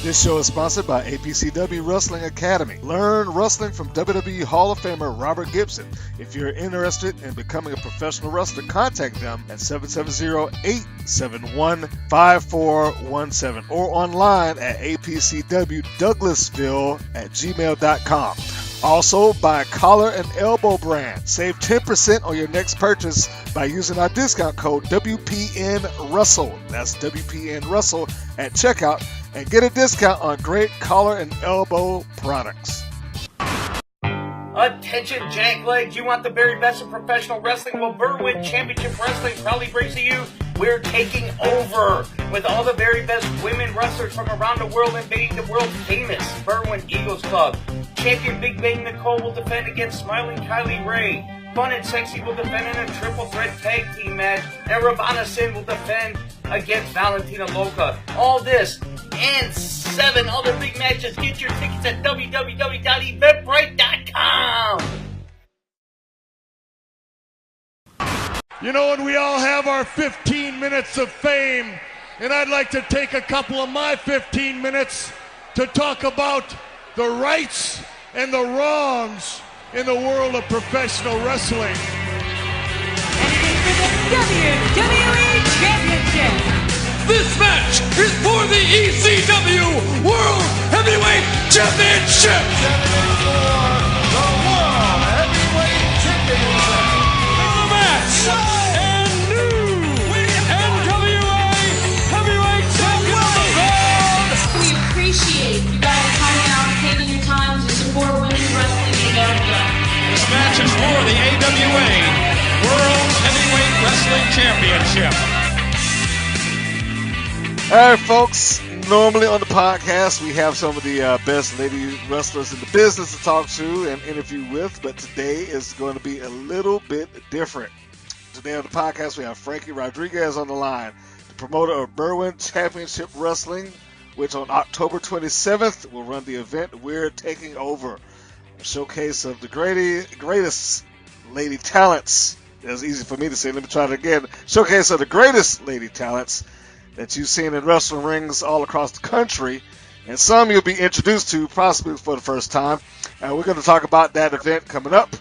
This show is sponsored by APCW Wrestling Academy. Learn wrestling from WWE Hall of Famer Robert Gibson. If you're interested in becoming a professional wrestler, contact them at 770-871-5417 or online at apcwdouglasville@gmail.com. Also, buy Collar and Elbow brand. Save 10% on your next purchase by using our discount code WPNWrestle. That's WPNWrestle at checkout and get a discount on great collar and elbow products. Attention, janklegs. You want the very best in professional wrestling? Well, Berwyn Championship Wrestling proudly brings to you, we're taking over with all the very best women wrestlers from around the world invading the world famous Berwyn Eagles Club. Champion Big Bang Nicole will defend against Smiling Kylie Ray. Fun and Sexy will defend in a triple threat tag team match. And Ravana Sin will defend against Valentina Loca. All this and 7 other big matches. Get your tickets at www.eventbrite.com. You know, and we all have our 15 minutes of fame, and I'd like to take a couple of my 15 minutes to talk about the rights and the wrongs in the world of professional wrestling. And it is for the WWE Championship. This match is for the ECW World Heavyweight Championship. For the World Heavyweight Championship. The match and new NWA Heavyweight Champion of the world. We appreciate you guys coming out and taking your time to support women's wrestling in America. This match is for the AWA World Heavyweight Wrestling Championship. All right, folks. Normally on the podcast, we have some of the best lady wrestlers in the business to talk to and interview with, but today is going to be a little bit different. Today on the podcast, we have Frankie Rodriquez on the line, the promoter of Berwyn Championship Wrestling, which on October 27th will run the event We're Taking Over, a showcase of the greatest lady talents. It was easy for me to say. Let me try it again. Showcase of the greatest lady talents that you've seen in wrestling rings all across the country, and some you'll be introduced to possibly for the first time. We're going to talk about that event coming up,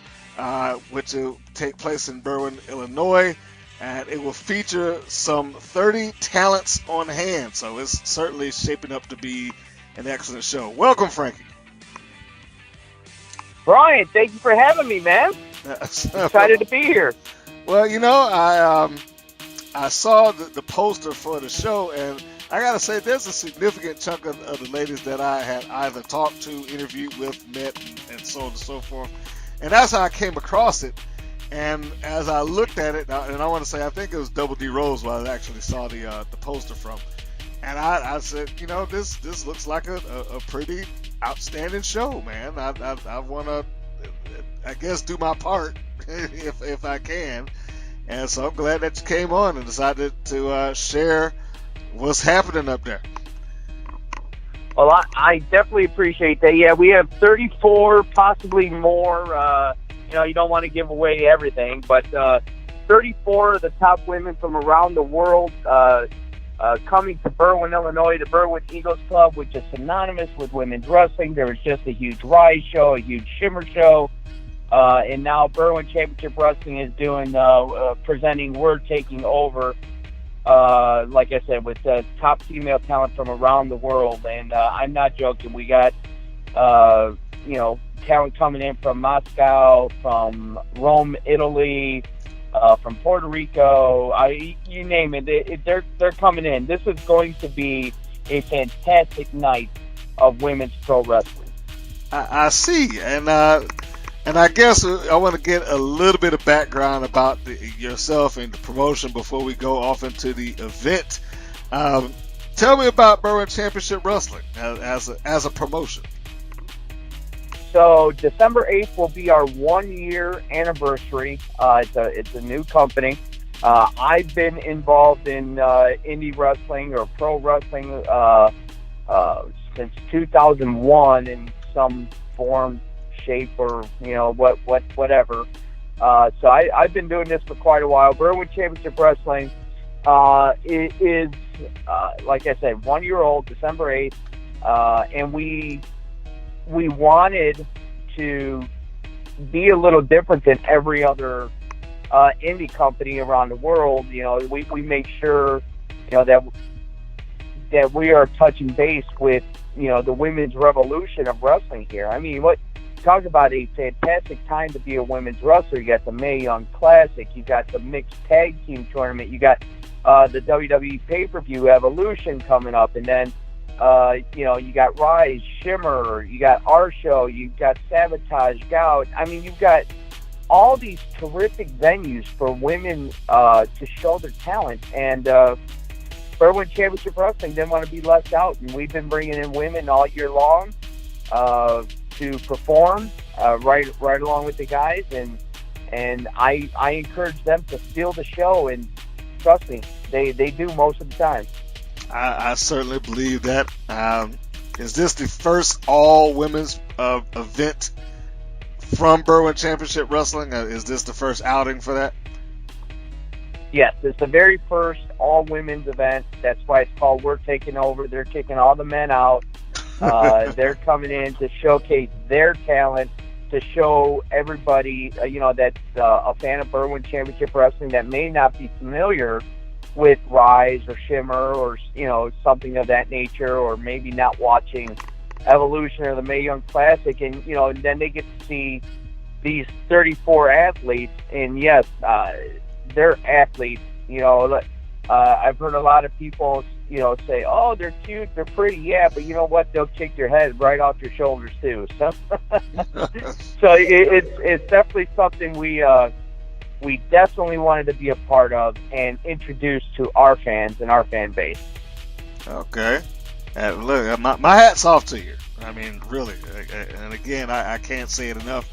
which will take place in Berwyn, Illinois, and it will feature some 30 talents on hand, so it's certainly shaping up to be an excellent show. Welcome, Frankie. Brian, thank you for having me, man. Excited to be here. Well, you know, I saw the poster for the show, and I gotta say, there's a significant chunk of the ladies that I had either talked to, interviewed with, met, and so on and so forth. And that's how I came across it. And as I looked at it, and I want to say, I think it was Double D Rose where I actually saw the poster from. And I said, you know, this looks like a pretty outstanding show, man. I want to, I guess, do my part if I can. And so I'm glad that you came on and decided to share what's happening up there. Well, I definitely appreciate that. Yeah, we have 34, possibly more. You know, you don't want to give away everything, but 34 of the top women from around the world coming to Berwyn, Illinois, the Berwyn Eagles Club, which is synonymous with women's wrestling. There was just a huge Rise show, a huge Shimmer show. And now Berwyn Championship Wrestling is doing presenting We're Taking Over, like I said, with top female talent from around the world. And I'm not joking. We got, you know, talent coming in from Moscow, from Rome, Italy, from Puerto Rico. You name it. They're coming in. This is going to be a fantastic night of women's pro wrestling. I see. And I guess I want to get a little bit of background about yourself and the promotion before we go off into the event. Tell me about Berwyn Championship Wrestling as a promotion. So December 8th will be our 1-year anniversary. It's a new company. I've been involved in indie wrestling or pro wrestling since 2001 in some form, shape, or whatever. So I've been doing this for quite a while. Berwyn Championship Wrestling is like I said, 1 year old, December 8th. and we wanted to be a little different than every other indie company around the world. You know, we make sure, you know, that we are touching base with, you know, the women's revolution of wrestling here. I mean, talk about a fantastic time to be a women's wrestler. You got the Mae Young Classic, you got the mixed tag team tournament, you got the WWE pay-per-view Evolution coming up, and then you know, you got Rise, Shimmer, you got our show, you got Sabotage, Gout. I mean, you've got all these terrific venues for women to show their talent, and Berwyn Championship Wrestling didn't want to be left out, and we've been bringing in women all year long to perform right along with the guys, and I encourage them to steal the show, and trust me, they do most of the time. I certainly believe that. Is this the first all-women's event from Berwyn Championship Wrestling? Is this the first outing for that? Yes, it's the very first all-women's event. That's why it's called We're Taking Over. They're kicking all the men out. They're coming in to showcase their talent, to show everybody, you know, that's a fan of Berwyn Championship Wrestling that may not be familiar with Rise or Shimmer or, you know, something of that nature, or maybe not watching Evolution or the Mae Young Classic, and, you know, and then they get to see these 34 athletes, and yes, they're athletes. You know, I've heard a lot of people, you know, say, "Oh, they're cute, they're pretty." Yeah, but you know what? They'll kick your head right off your shoulders too. So, so it's definitely something we definitely wanted to be a part of and introduce to our fans and our fan base. Okay. Look, my hat's off to you. I mean, really. And again, I can't say it enough.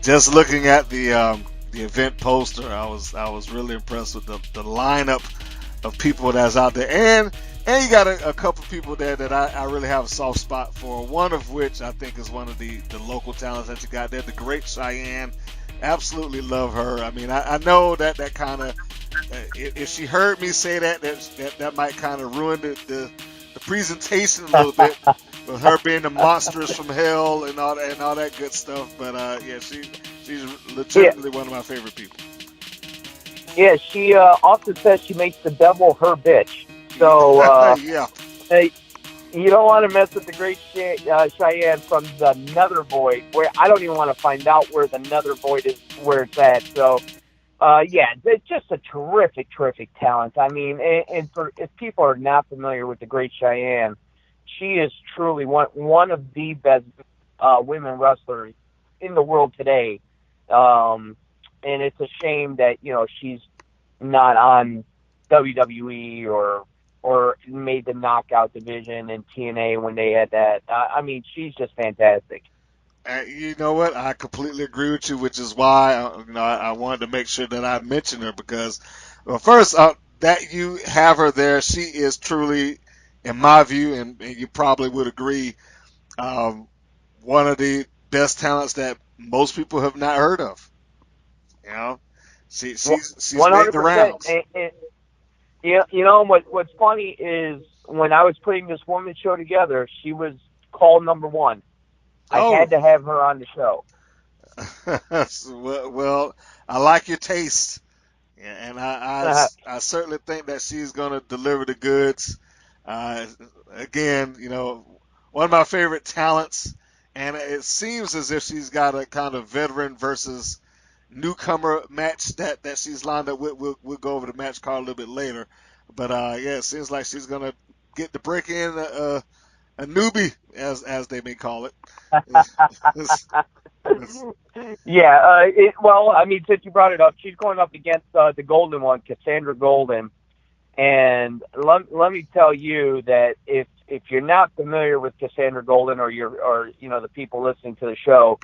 Just looking at the event poster, I was really impressed with the lineup of people that's out there. And you got a couple people there that I really have a soft spot for. One of which I think is one of the local talents that you got there, the Great Cheyenne. Absolutely love her. I mean, I know that kind of, if she heard me say that might kind of ruin the presentation a little bit, with her being the monsters from hell and all that good stuff. But yeah, she's legitimately one of my favorite people. Yeah, she often says she makes the devil her bitch. So yeah. You don't want to mess with the Great Cheyenne from the Nether Void, where I don't even want to find out where the Nether Void is, where it's at. So, yeah, it's just a terrific talent. I mean, and if people are not familiar with the Great Cheyenne, she is truly one of the best women wrestlers in the world today. And it's a shame that, you know, she's not on WWE or made the knockout division in TNA when they had that. I mean, she's just fantastic. You know what? I completely agree with you, which is why I wanted to make sure that I mention her because, well, first, that you have her there, she is truly, in my view, and you probably would agree, one of the best talents that most people have not heard of. You know, she's 100%. made the rounds. You know what's funny is when I was putting this woman's show together, she was call number one. I had to have her on the show. Well, I like your taste, and I certainly think that she's going to deliver the goods. Again, you know, one of my favorite talents, and it seems as if she's got a kind of veteran versus newcomer match that she's lined up with. We'll go over the match card a little bit later, but yeah, it seems like she's gonna get to break in a newbie, as they may call it. Yeah, well, I mean, since you brought it up, she's going up against the Golden One, Cassandra Golden, and let me tell you that if you're not familiar with Cassandra Golden, or you know, the people listening to the show,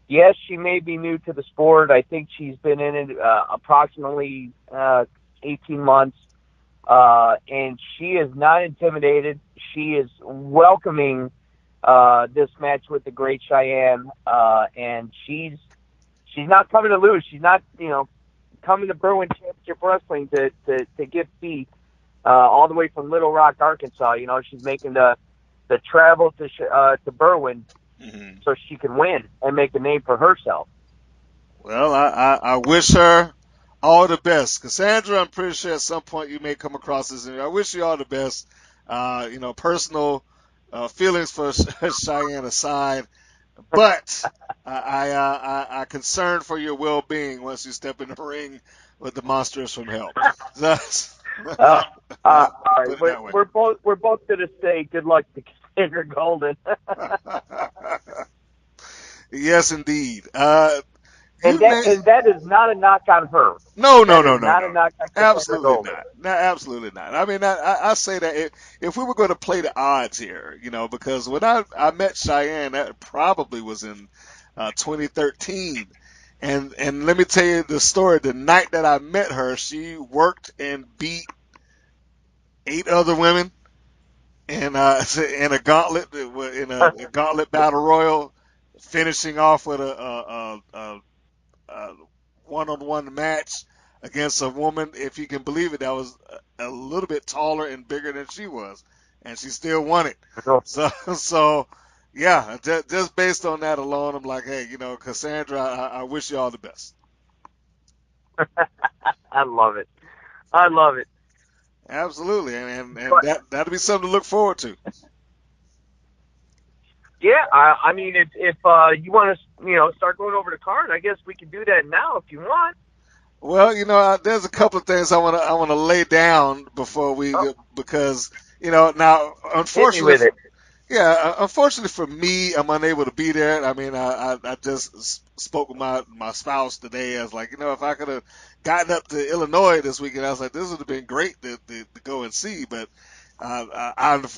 yes, she may be new to the sport. I think she's been in it approximately 18 months, and she is not intimidated. She is welcoming this match with the Great Cheyenne, and she's not coming to lose. She's not, you know, coming to Berwyn Championship Wrestling to get beat all the way from Little Rock, Arkansas. You know, she's making the the travel to Berwyn Mm-hmm. so she can win and make a name for herself. Well, I wish her all the best. Cassandra, I'm pretty sure at some point you may come across this interview. I wish you all the best. Personal feelings for Cheyenne aside, but I concern for your well-being once you step in the ring with the monsters from hell. That's, All right, put it that way. we're both going to say good luck to Cassandra Golden. Yes, indeed. And that is not a knock on her. No, That is no, not a no. knock on Cassandra Absolutely Golden. not. No, absolutely not. I mean, I say that if we were going to play the odds here, because when I met Cheyenne, that probably was in 2013. And let me tell you the story. The night that I met her, she worked and beat 8 other women in a gauntlet, in a gauntlet battle royal, finishing off with a one-on-one match against a woman, if you can believe it, that was a little bit taller and bigger than she was, and she still won it. So yeah, just based on that alone, I'm like, hey, Cassandra, I wish you all the best. I love it. I love it. Absolutely, and that'll be something to look forward to. Yeah, I mean, if you want to, start going over the card, I guess we can do that now if you want. Well, there's a couple of things I want to lay down before because now Hit me with unfortunately. it. Yeah, unfortunately for me, I'm unable to be there. I mean, I just spoke with my spouse today. I was like, if I could have gotten up to Illinois this weekend, I was like, this would have been great to go and see. But I'm a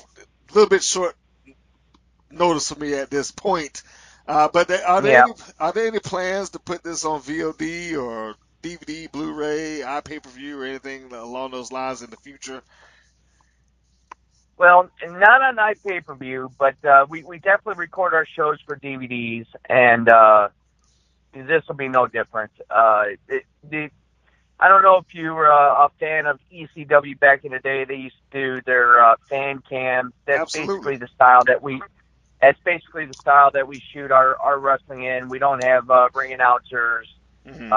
little bit short notice for me at this point. But Yeah. are there any plans to put this on VOD or DVD, Blu-ray, iPay-per-view, or anything along those lines in the future? Well, not on iPay-per-view, but we definitely record our shows for DVDs, and this will be no different. I don't know if you were a fan of ECW back in the day. They used to do their fan cams. That's Absolutely. basically the style that we. That's basically the style that we shoot our wrestling in. We don't have ring announcers, Mm-hmm.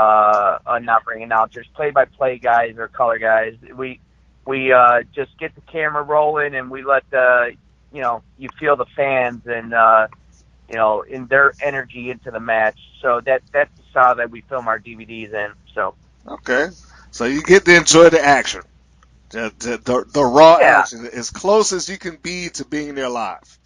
not ring announcers, play-by-play guys or color guys. We just get the camera rolling and we let you feel the fans and in their energy into the match. So that's the style that we film our DVDs in. So Okay, so you get to enjoy the action, the raw yeah, action, as close as you can be to being there live.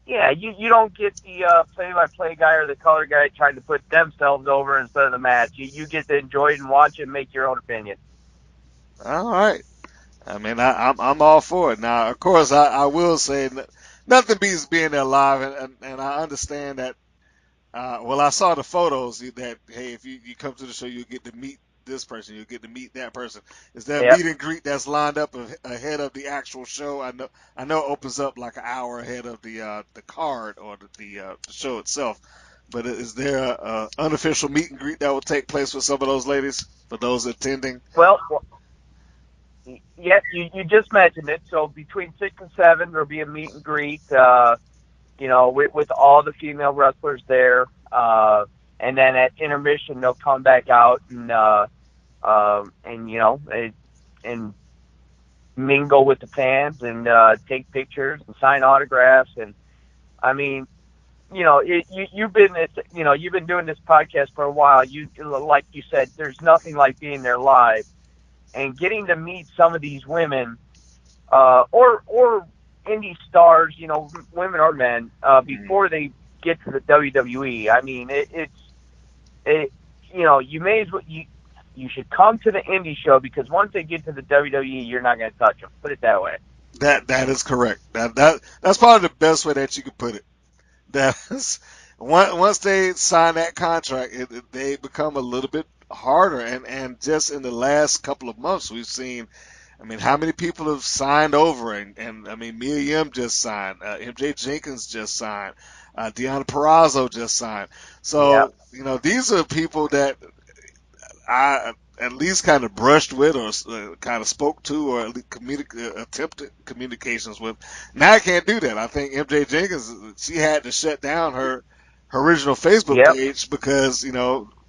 yeah. You don't get the play-by-play guy or the color guy trying to put themselves over instead of the match. You get to enjoy it and watch it and make your own opinion. All right. I mean, I'm all for it. Now, of course, I will say nothing beats being there live, and I understand that. Well, I saw the photos that, hey, if you come to the show, you'll get to meet this person, you'll get to meet that person. Is there a Yep. meet and greet that's lined up ahead of the actual show? I know it opens up like an hour ahead of the card or the show itself. But is there a unofficial meet and greet that will take place with some of those ladies for those attending? Well, yeah, you just mentioned it. So between 6 and 7, there'll be a meet and greet. With all the female wrestlers there. And then at intermission, they'll come back out and mingle with the fans and take pictures and sign autographs. And I mean, you've been doing this podcast for a while. Like you said, there's nothing like being there live and getting to meet some of these women, or indie stars, women or men, before they get to the WWE. I mean, you may as well, you should come to the indie show because once they get to the WWE, you're not going to touch them. Put it that way. That is correct. That's probably the best way that you could put it. That's once they sign that contract, they become a little bit harder. And just in the last couple of months, we've seen. I mean, how many people have signed over? And I mean, Mia Yim just signed. MJ Jenkins just signed. Deonna Purrazzo just signed. So, Yeah. these are people that at least kind of brushed with or kind of spoke to or at least attempted communications with. Now I can't do that. I think MJ Jenkins, she had to shut down her original Facebook Yep. page because,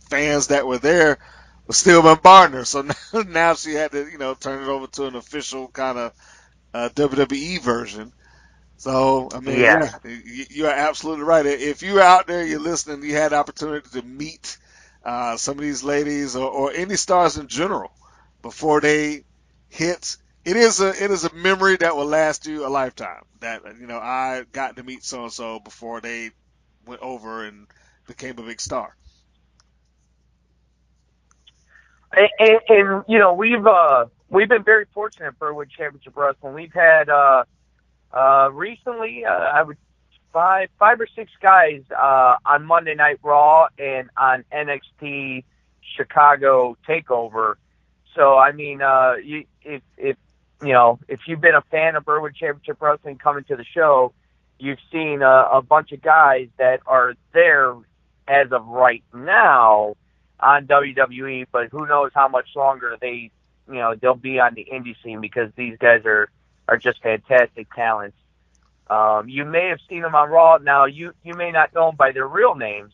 fans that were there were still bombarding her. So now she had to, turn it over to an official kind of WWE version. So, I mean, Yeah. yeah, you are absolutely right. If you're out there, you're listening, you had the opportunity to meet some of these ladies or any stars in general before they hit, it is a memory that will last you a lifetime. That, I got to meet so and so before they went over and became a big star. And we've been very fortunate at Berwyn Championship Wrestling. We've had recently I would five or six guys on Monday Night Raw and on NXT Chicago Takeover. So I mean, if you've been a fan of Berwyn Championship Wrestling coming to the show, you've seen a bunch of guys that are there as of right now on WWE, but who knows how much longer they'll be on the indie scene, because these guys are just fantastic talents. You may have seen them on Raw. Now, you may not know them by their real names,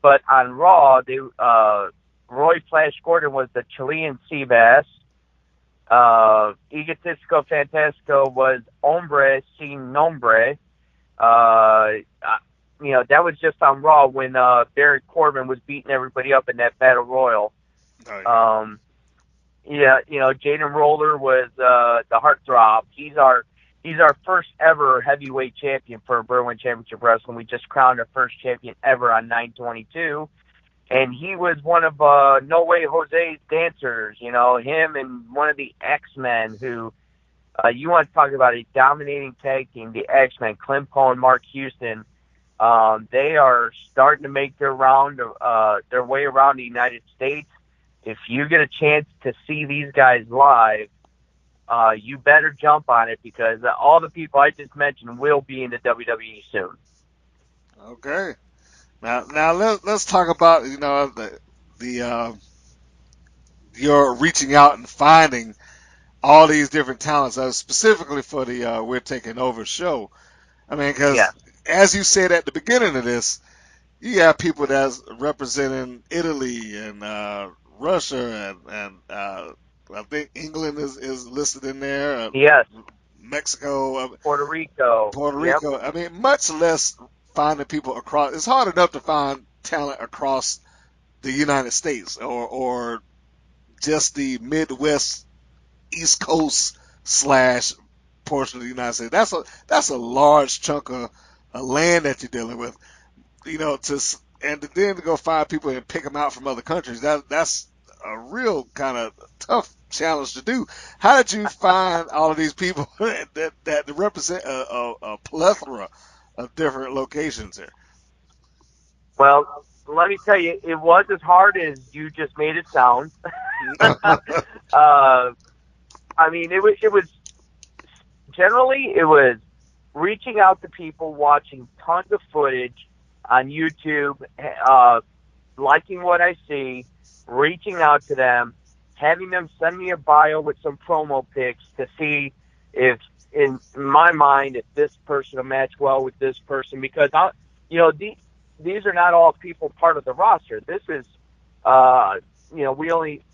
but on Raw, Roy Flash Gordon was the Chilean Seabass. Egotistico Fantastico was Hombre Sin Nombre. That was just on Raw when Barry Corbin was beating everybody up in that Battle Royal. Oh, yeah. Jaden Roller was the Heartthrob. He's our first ever heavyweight champion for Berwyn Championship Wrestling. We just crowned our first champion ever on 9/22, and he was one of No Way Jose's dancers. Him and one of the X-Men who. You want to talk about a dominating tag team, the X-Men, Clint Poe and Mark Houston. They are starting to make their way around the United States. If you get a chance to see these guys live, you better jump on it, because all the people I just mentioned will be in the WWE soon. Okay. Now let's talk about your reaching out and finding all these different talents, specifically for the We're Taking Over show. I mean, because Yeah. as you said at the beginning of this, you got people that's representing Italy and Russia and I think England is listed in there. Yes. Mexico, Puerto Rico. Puerto Yep. Rico. I mean, much less finding people across. It's hard enough to find talent across the United States or just the Midwest, East Coast / portion of the United States. That's a large chunk of land that you're dealing with. And then to go find people and pick them out from other countries. That's a real kind of tough challenge to do. How did you find all of these people that represent a plethora of different locations here? Well, let me tell you, it was as hard as you just made it sound. I mean, it was generally reaching out to people, watching tons of footage on YouTube, liking what I see, reaching out to them, having them send me a bio with some promo pics to see if, in my mind, if this person will match well with this person, because these are not all people part of the roster. This is, we only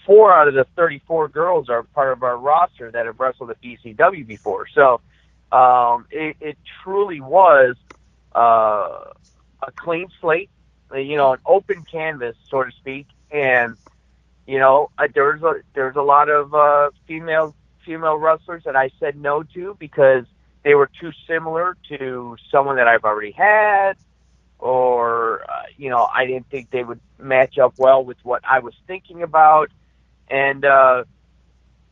4 out of the 34 girls are part of our roster that have wrestled at BCW before. So it truly was a clean slate, an open canvas, so to speak. And there's a lot of female wrestlers that I said no to because they were too similar to someone that I've already had, or I didn't think they would match up well with what I was thinking about. And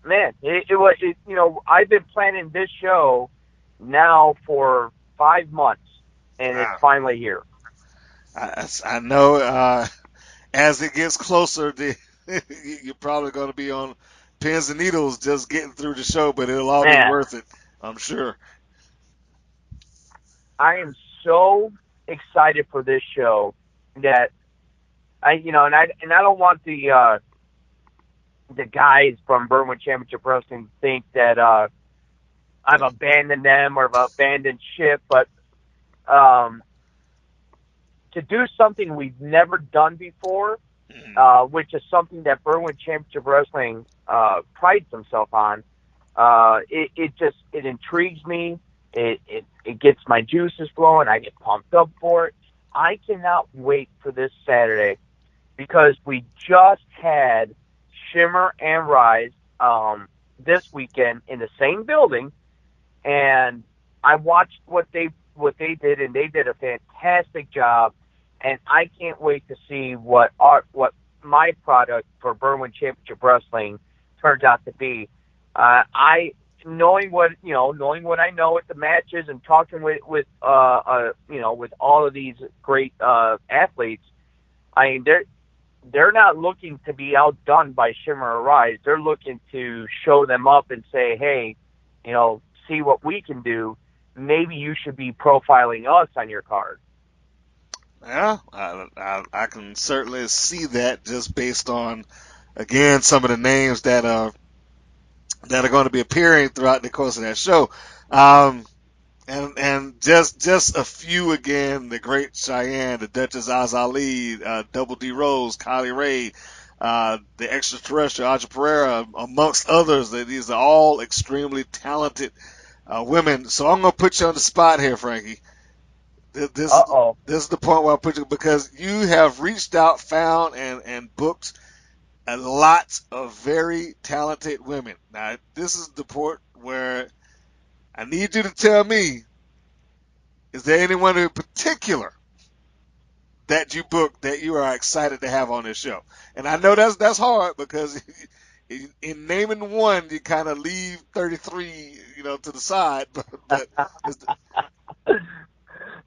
man, I've been planning this show now for 5 months, and it's finally here. I know. As it gets closer, you're probably going to be on pins and needles just getting through the show, but it'll all be worth it, I'm sure. I am so excited for this show that I don't want the the guys from Berwyn Championship Wrestling think that I've abandoned them or I've abandoned ship, but to do something we've never done before, which is something that Berwyn Championship Wrestling prides himself on, it intrigues me. It gets my juices flowing. I get pumped up for it. I cannot wait for this Saturday because we just had Shimmer and Rise this weekend in the same building, and I watched what they did, and they did a fantastic job. And I can't wait to see what my product for Berwyn Championship Wrestling turns out to be. Knowing what I know at the matches and talking with all of these great athletes, I mean they're not looking to be outdone by Shimmer or Rise. They're looking to show them up and say, hey, see what we can do. Maybe you should be profiling us on your card. Yeah, I can certainly see that just based on, again, some of the names that are going to be appearing throughout the course of that show. And just a few again, the Great Cheyenne, the Duchess Ali, Double D Rose, Kylie Ray, the Extraterrestrial, Aja Pereira, amongst others. These are all extremely talented women. So I'm going to put you on the spot here, Frankie. This is the point where I put you, because you have reached out, found, and booked a lot of very talented women. Now, this is the point where I need you to tell me, is there anyone in particular that you booked that you are excited to have on this show? And I know that's hard because in naming one, you kind of leave 33, to the side. But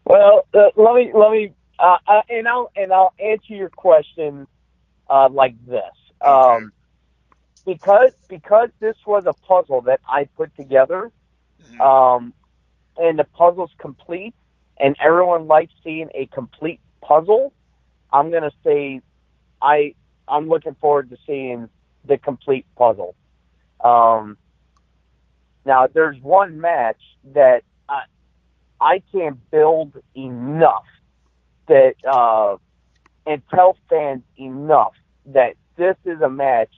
well, let me, and I'll answer your question like this. Okay. Because this was a puzzle that I put together, and the puzzle's complete, and everyone likes seeing a complete puzzle, I'm gonna say I'm looking forward to seeing the complete puzzle. Now, there's one match that I can't build enough that and tell fans enough that this is a match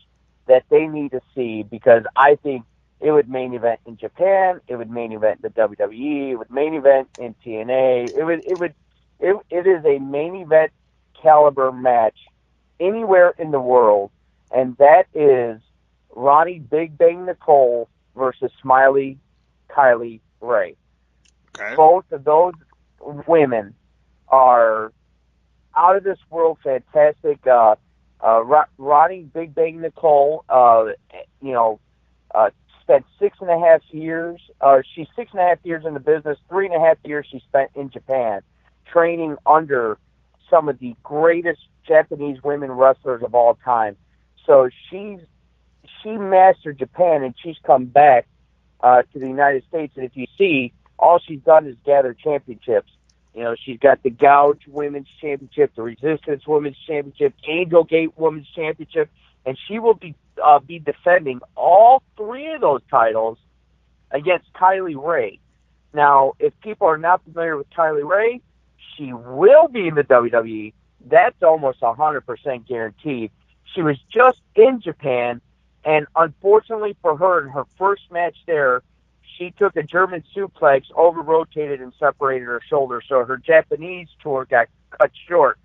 that they need to see, because I think it would main event in Japan, it would main event in the WWE, it would main event in TNA. It is a main event caliber match anywhere in the world, and that is Ronnie Big Bang Nicole versus Smiley Kylie Ray. Okay. Both of those women are out of this world fantastic. Ronnie Big Bang Nicole, spent 6.5 years, she's 6.5 years in the business, 3.5 years she spent in Japan, training under some of the greatest Japanese women wrestlers of all time. So she mastered Japan, and she's come back to the United States, and if you see, all she's done is gather championships. She's got the Gouge Women's Championship, the Resistance Women's Championship, Angel Gate Women's Championship, and she will be defending all three of those titles against Kylie Ray. Now, if people are not familiar with Kylie Ray, she will be in the WWE. That's almost 100% guaranteed. She was just in Japan, and unfortunately for her, in her first match there, she took a German suplex, over-rotated, and separated her shoulder, so her Japanese tour got cut short.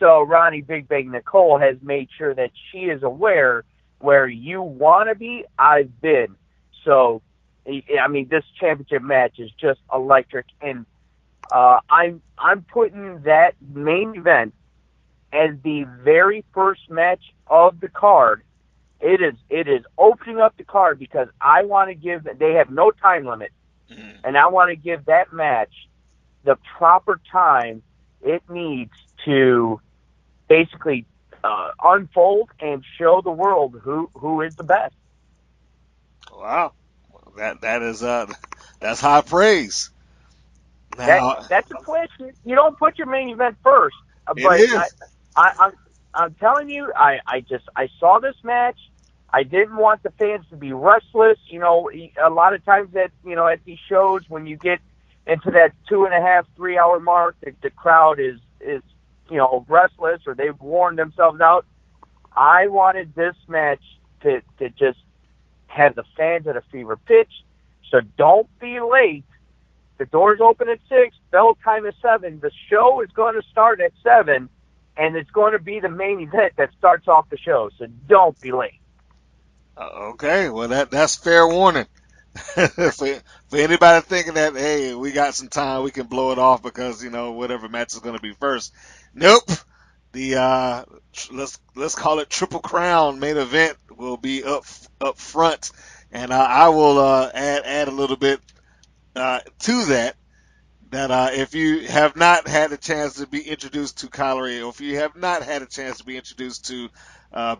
So Ronnie Big Bang Nicole has made sure that she is aware where you want to be, I've been. So, I mean, this championship match is just electric, and I'm putting that main event as the very first match of the card. It is opening up the card because I want to give, they have no time limit, and I want to give that match the proper time it needs to basically unfold and show the world who is the best. Wow, that is that's high praise. Now, That's a twist. You don't put your main event first, but it is. I'm telling you, I saw this match, I didn't want the fans to be restless. You know, a lot of times at these shows, when you get into that 2.5, 3 hour mark, the crowd is restless, or they've worn themselves out. I wanted this match to just have the fans at a fever pitch. So don't be late. The doors open at 6, bell time is 7. The show is going to start at 7, and it's going to be the main event that starts off the show. So don't be late. Okay, well that's fair warning. for anybody thinking that, hey, we got some time, we can blow it off because whatever match is going to be first. Nope. The let's call it Triple Crown main event will be up front, and I will add a little bit to that. That if you have not had a chance to be introduced to Kylie Ray, or if you have not had a chance to be introduced to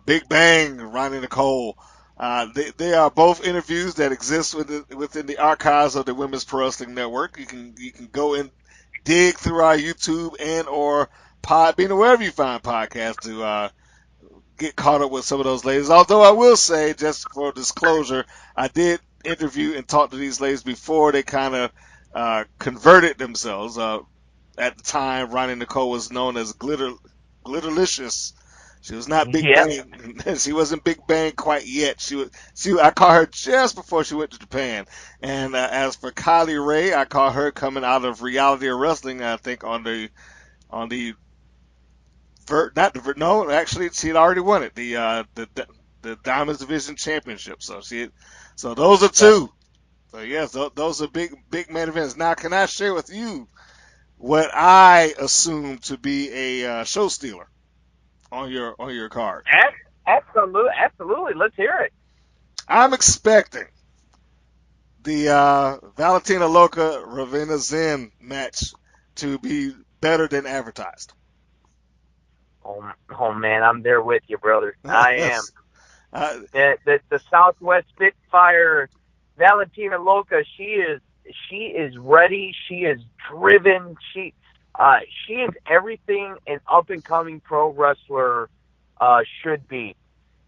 Big Bang, Ronnie Nicole, they are both interviews that exist within the archives of the Women's Pro Wrestling Network. You can go and dig through our YouTube and or Podbean or wherever you find podcasts to get caught up with some of those ladies. Although I will say, just for disclosure, I did interview and talk to these ladies before they kind of converted themselves. At the time, Ronnie Nicole was known as Glitterlicious. She was not Big Bang. She wasn't Big Bang quite yet. I caught her just before she went to Japan. And as for Kylie Ray, I caught her coming out of Reality of Wrestling. I think on the actually she had already won it. The Diamonds Division Championship. So those are two. So yes, those are big main events. Now, can I share with you what I assume to be a show stealer on your card? Absolutely. Let's hear it. I'm expecting the Valentina Loca Ravenna Zen match to be better than advertised. Oh man, I'm there with you, brother. I am. The Southwest Spitfire, Valentina Loca. She is ready. She is driven. She is everything an up and coming pro wrestler should be.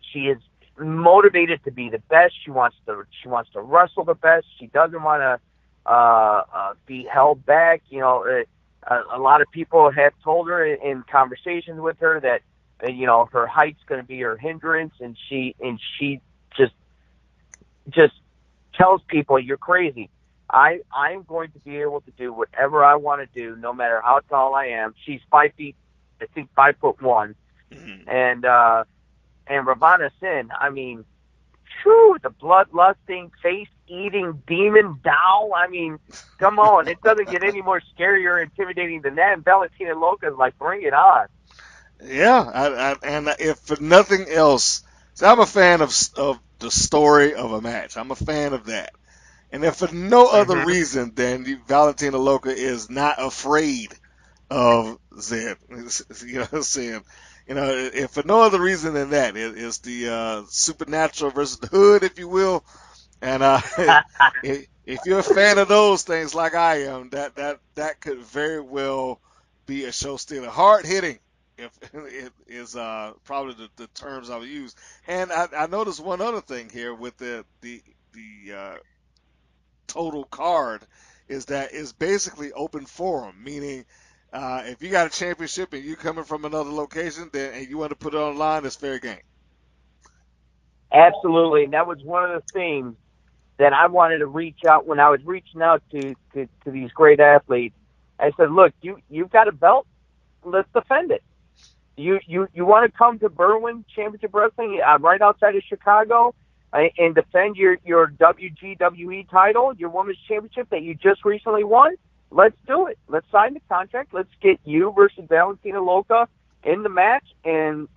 She is motivated to be the best. She wants to wrestle the best. She doesn't want to be held back. A lot of people have told her in conversations with her that her height's going to be her hindrance, and she just tells people, you're crazy. I'm going to be able to do whatever I want to do, no matter how tall I am. She's 5 feet, I think 5'1", and Ravana Sin. I mean, the bloodlusting, face-eating demon doll. I mean, come on. It doesn't get any more scary or intimidating than that. And Valentina Loca is like, bring it on. Yeah, and if for nothing else, I'm a fan of the story of a match. I'm a fan of that. And if for no other reason than Valentina Loca is not afraid of Zen. You know what I'm saying? If for no other reason than that, it's the supernatural versus the hood, if you will. And if you're a fan of those things like I am, that could very well be a show stealer. Hard hitting, if it is probably the terms I would use. And I noticed one other thing here with the total card is that it's basically open forum, meaning if you got a championship and you're coming from another location and you want to put it online, it's fair game. Absolutely, and that was one of the things that I wanted to reach out when I was reaching out to these great athletes. I said, look, you've got a belt, let's defend it. You want to come to Berwyn Championship Wrestling right outside of Chicago and defend your WGWE title, your Women's Championship that you just recently won? Let's do it. Let's sign the contract. Let's get you versus Valentina Loca in the match. And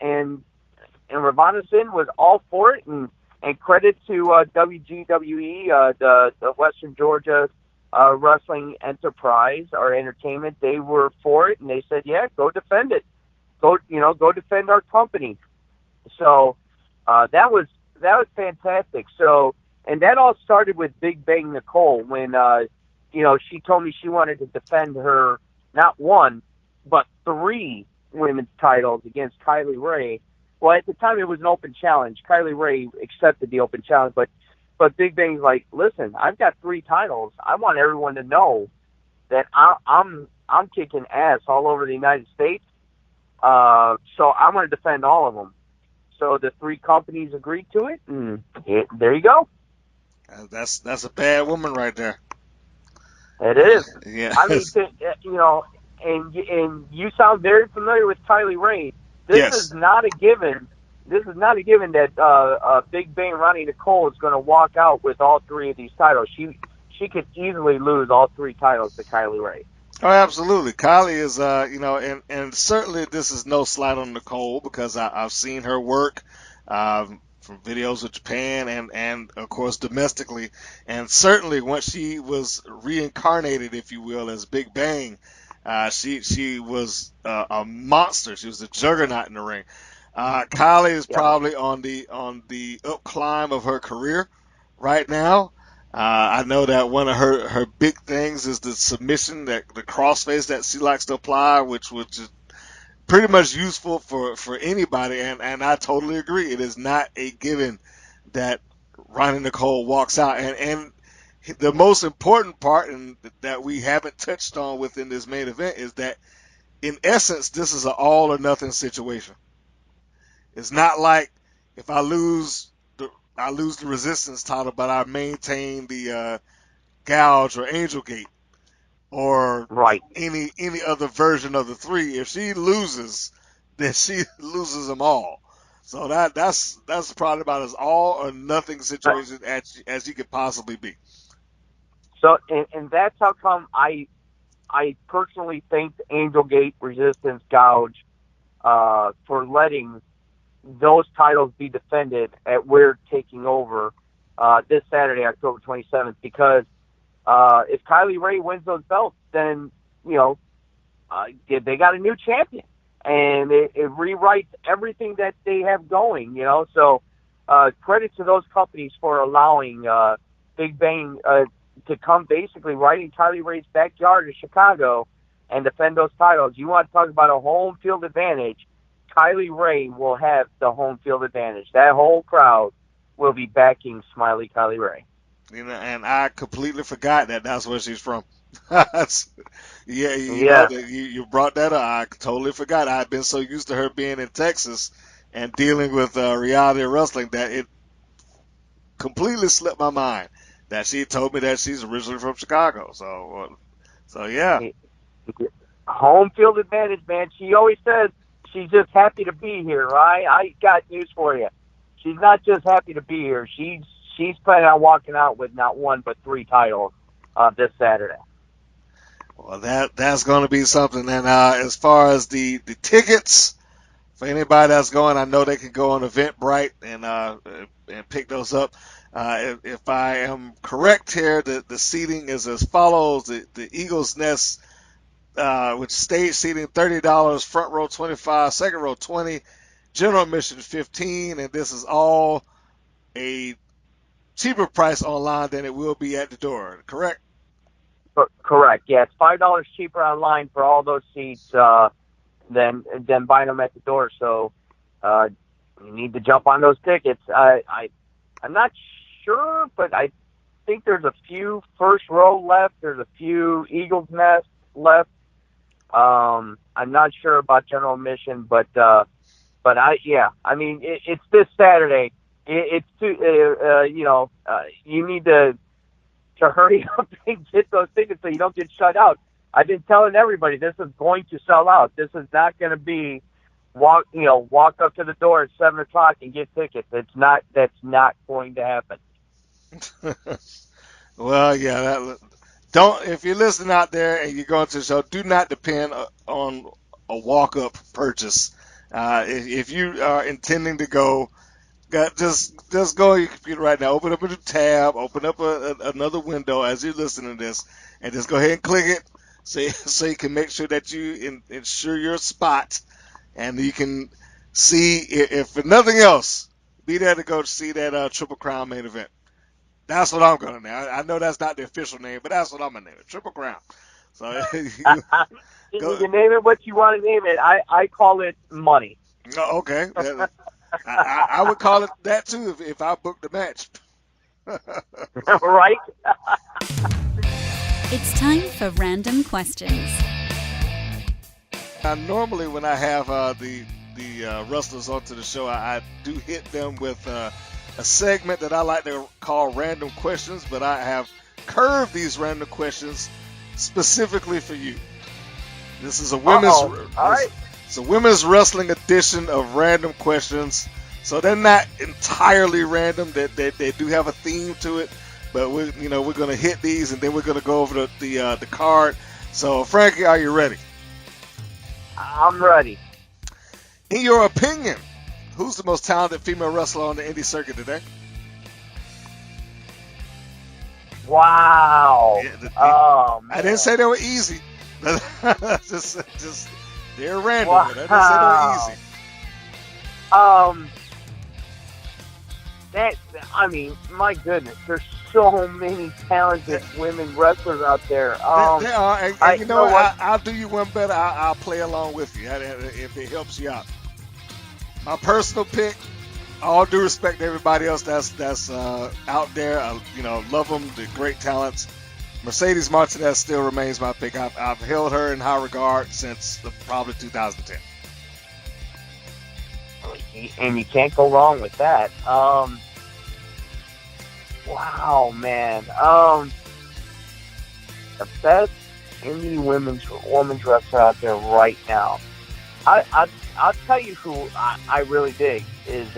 Ravana Sin was all for it. And credit to WGWE, the Western Georgia Wrestling Enterprise or Entertainment. They were for it, and they said, yeah, go defend it. Go defend our company. So that was fantastic. So, and that all started with Big Bang Nicole when she told me she wanted to defend her not one but 3 women's titles against Kylie Ray, well, at the time it was an open challenge. Kylie Ray accepted the open challenge, but Big Bang's like, listen, I've got 3 titles. I want everyone to know that I'm kicking ass all over the United States. So I'm going to defend all of them. So the 3 companies agreed to it, and there you go. That's a bad woman right there. It is. Yeah. I mean, and you sound very familiar with Kylie Ray. This Yes. is not a given. This is not a given that Big Bang Ronnie Nicole is going to walk out with all 3 of these titles. She could easily lose all 3 titles to Kylie Ray. Oh, absolutely. Kylie is, and certainly this is no slight on Nicole because I've seen her work from videos of Japan and of course domestically, and certainly once she was reincarnated, if you will, as Big Bang, she was a monster. She was a juggernaut in the ring. Kylie is probably on the up climb of her career right now. I know that one of her big things is the submission, the crossface that she likes to apply, which is pretty much useful for anybody. And I totally agree. It is not a given that Ronnie Nicole walks out. And the most important part, and that we haven't touched on within this main event, is that in essence, this is an all or nothing situation. It's not like if I lose the resistance title, but I maintain the gouge or angel gate or any other version of the 3. If she loses, then she loses them all. So that's probably about as all or nothing situation as you could possibly be. So and that's how come I personally think the Angel Gate, Resistance, Gouge for letting those titles be defended at We're Taking Over this Saturday, October 27th, because if Kylie Ray wins those belts, then, they got a new champion, and it rewrites everything that they have going, So credit to those companies for allowing Big Bang to come basically right in Kylie Ray's backyard in Chicago and defend those titles. You want to talk about a home field advantage? Kylie Ray will have the home field advantage. That whole crowd will be backing Smiley Kylie Ray. And I completely forgot that that's where she's from. You brought that up. I totally forgot. I had been so used to her being in Texas and dealing with reality wrestling that it completely slipped my mind that she told me that she's originally from Chicago. So yeah. Home field advantage, man. She always says she's just happy to be here, right? I got news for you. She's not just happy to be here. She's planning on walking out with not 1 but 3 titles this Saturday. Well, that's going to be something. And as far as the tickets, for anybody that's going, I know they can go on Eventbrite and pick those up. If I am correct here, the seating is as follows: the Eagles Nest, with stage seating $30, front row $25, second row $20, general admission $15, and this is all a cheaper price online than it will be at the door. Correct? Correct. Yeah, it's $5 cheaper online for all those seats than buying them at the door. So you need to jump on those tickets. I'm not sure, but I think there's a few first row left. There's a few Eagles Nest left. I'm not sure about general admission, but I mean, it's this Saturday. It's too, you need to hurry up and get those tickets so you don't get shut out. I've been telling everybody this is going to sell out. This is not going to be walk up to the door at 7:00 and get tickets. That's not going to happen. Well, yeah, if you're listening out there and you're going to the show, do not depend on a walk-up purchase. If you are intending to go, just go on your computer right now. Open up a new tab. Open up another window as you're listening to this, and just go ahead and click it so you can make sure that you ensure your spot, and you can see, if for nothing else, be there to go see that Triple Crown main event. That's what I'm going to name. I know that's not the official name, but that's what I'm going to name it. Triple Crown. So you can name it what you want to name it. I call it money. Okay. I would call it that too if I booked the match. Right? It's time for random questions. Normally when I have the wrestlers onto the show, I do hit them with a segment that I like to call random questions, but I have curved these random questions specifically for you. This is a it's a women's wrestling edition of random questions. So they're not entirely random. They do have a theme to it, but we're going to hit these and then we're going to go over the card. So Frankie, are you ready? I'm ready. In your opinion, who's the most talented female wrestler on the indie circuit today? Wow. Man. I didn't say they were easy. just they're random. Wow. I didn't say they were easy. My goodness, there's so many talented women wrestlers out there. There are, and you know what? I'll do you one better. I'll play along with you if it helps you out. My personal pick, all due respect to everybody else that's out there, love them, the great talents. Mercedes Martinez still remains my pick. I've held her in high regard since probably 2010. And you can't go wrong with that. Wow, man. The best indie women's wrestler out there right now. I'll tell you who I really dig is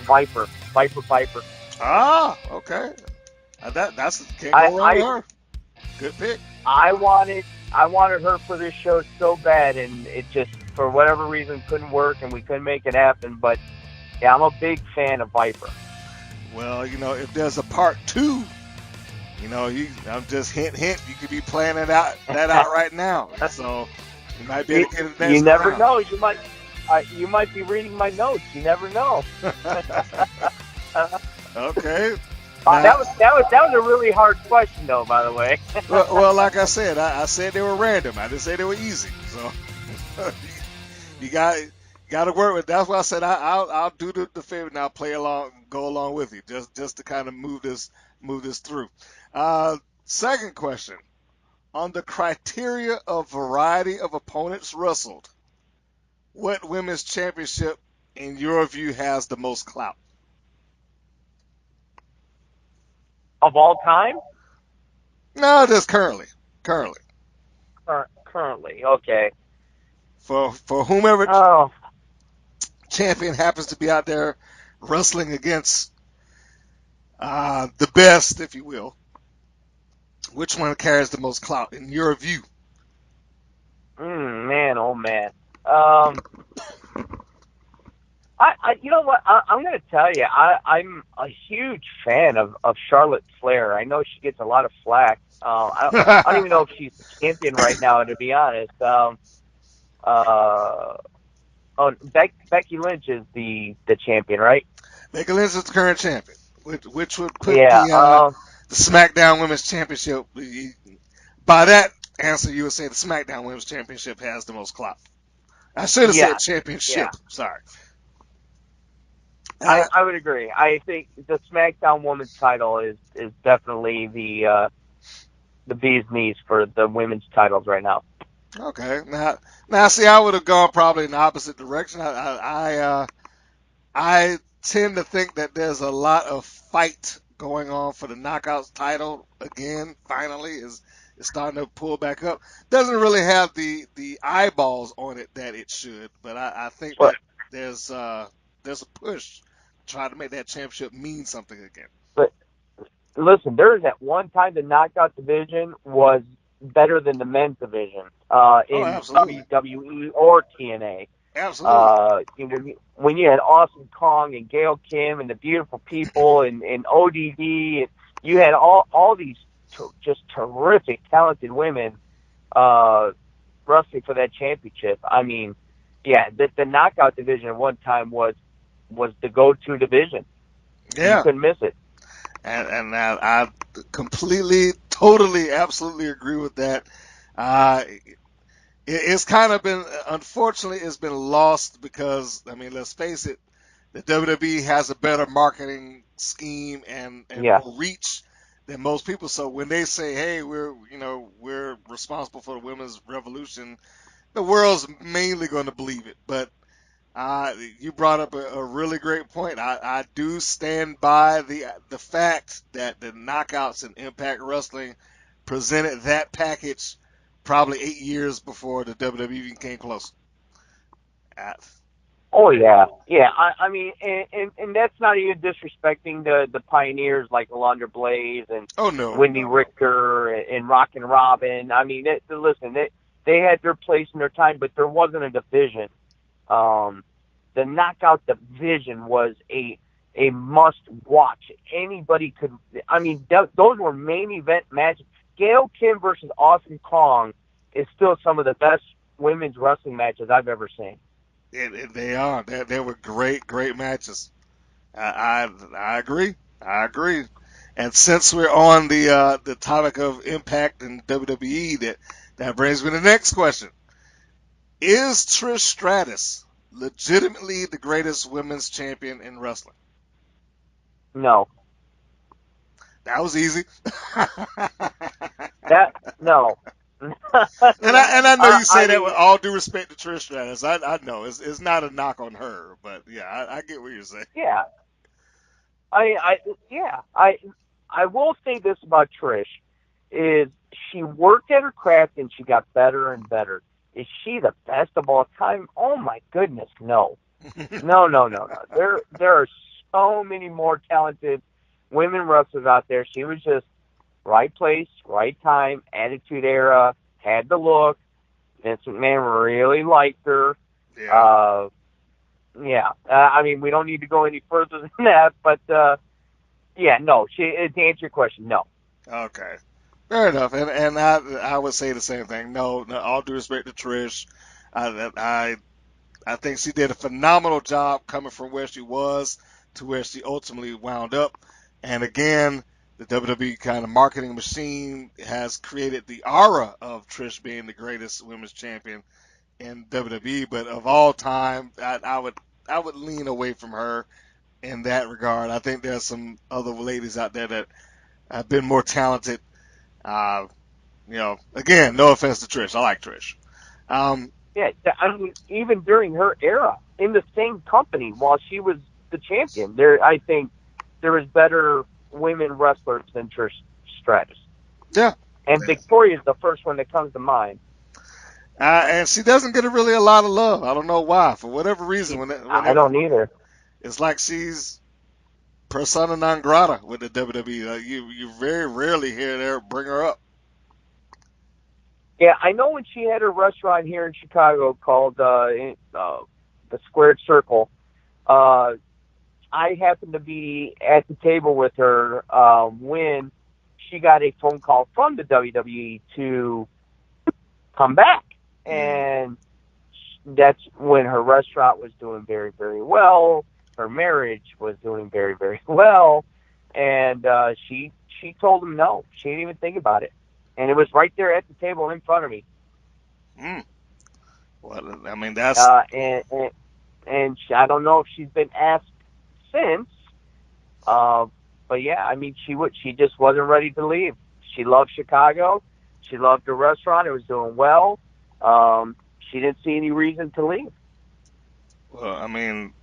Viper. Ah, okay. That's can't go wrong with her. Good pick. I wanted her for this show so bad, and it just for whatever reason couldn't work, and we couldn't make it happen. But yeah, I'm a big fan of Viper. Well, if there's a part 2, I'm just hint. You could be planning that out right now. So you might be able to get it next. You never know. You might be reading my notes. You never know. Okay. That was a really hard question, though. By the way. well, like I said, I said they were random. I didn't say they were easy. So you got to work with. That's why I said I'll do the favor and I'll go along with you, just to kind of move this through. Second question: on the criteria of variety of opponents wrestled, what women's championship, in your view, has the most clout? Of all time? No, just currently. Currently, okay. For whomever champion happens to be out there wrestling against the best, if you will, which one carries the most clout in your view? Man, oh man. You know what? I'm going to tell you, I'm a huge fan of Charlotte Flair. I know she gets a lot of flack. I don't even know if she's the champion right now, to be honest. Becky Lynch is the champion, right? Becky Lynch is the current champion, which would put the SmackDown Women's Championship. By that answer, you would say the SmackDown Women's Championship has the most clout. I should have said championship. Yeah. Sorry. I would agree. I think the SmackDown Women's title is definitely the bee's knees for the women's titles right now. Okay. Now, see, I would have gone probably in the opposite direction. I tend to think that there's a lot of fight going on for the Knockouts title again. Finally, is starting to pull back up. Doesn't really have the eyeballs on it that it should, but I think that there's a push to try to make that championship mean something again. But listen, there was that one time the Knockout division was better than the men's division in WWE or TNA. Absolutely. When you had Awesome Kong and Gail Kim and the Beautiful People and ODB, and you had all these just terrific, talented women wrestling for that championship. I mean, yeah, the Knockout division at one time was the go-to division. Yeah. You couldn't miss it. And I completely, totally, absolutely agree with that. It's kind of been, unfortunately, it's been lost because, I mean, let's face it, the WWE has a better marketing scheme and Yeah. more reach than most people. So when they say, "Hey, we're responsible for the women's revolution," the world's mainly going to believe it. But you brought up a really great point. I do stand by the fact that the knockouts in Impact Wrestling presented that package probably 8 years before the WWE even came close. Uh, Oh yeah, yeah. I mean, and that's not even disrespecting the pioneers like Alondra Blaze and oh no, Wendy Richter and Rockin' Robin. I mean, listen, they had their place in their time, but there wasn't a division. The knockout division was a must watch. Anybody could. I mean, those were main event matches. Gail Kim versus Awesome Kong is still some of the best women's wrestling matches I've ever seen. they are. They were great matches. I agree. I agree. And since we're on the topic of Impact and WWE, that brings me to the next question: is Trish Stratus legitimately the greatest women's champion in wrestling? No. That was easy. That no. And I know you say I that mean, with all due respect to Trish Stratus. I know it's not a knock on her, but yeah, I get what you're saying. yeah. I will say this about Trish is she worked at her craft and she got better and better. Is she the best of all time? Oh my goodness, no. No. There are so many more talented women wrestlers out there. She was just right place, right time, attitude era, had the look. Vince McMahon really liked her. Yeah. I mean, we don't need to go any further than that, but yeah, no. To answer your question, no. Okay. Fair enough. And I would say the same thing. No, all due respect to Trish, I think she did a phenomenal job coming from where she was to where she ultimately wound up. And again, the WWE kind of marketing machine has created the aura of Trish being the greatest women's champion in WWE. But of all time, I would lean away from her in that regard. I think there's some other ladies out there that have been more talented. Uh, again, no offense to Trish. I like Trish. Um, Yeah, I mean, even during her era in the same company while she was the champion, I think there was better women wrestlers than Trish Stratus. yeah. And Victoria's the first one that comes to mind. And she doesn't get really a lot of love. I don't know why. For whatever reason, I don't either. it's like she's persona non grata with the WWE. You very rarely hear her bring her up. Yeah, I know when she had her restaurant here in Chicago called the Squared Circle. I happened to be at the table with her when she got a phone call from the WWE to come back, and that's when her restaurant was doing very, very well. Her marriage was doing very, very well, and she told him no. She didn't even think about it, and it was right there at the table in front of me. Well, I mean that's And I don't know if she's been asked since, but yeah, I mean she just wasn't ready to leave. She loved Chicago. She loved the restaurant. It was doing well. She didn't see any reason to leave. well, I mean,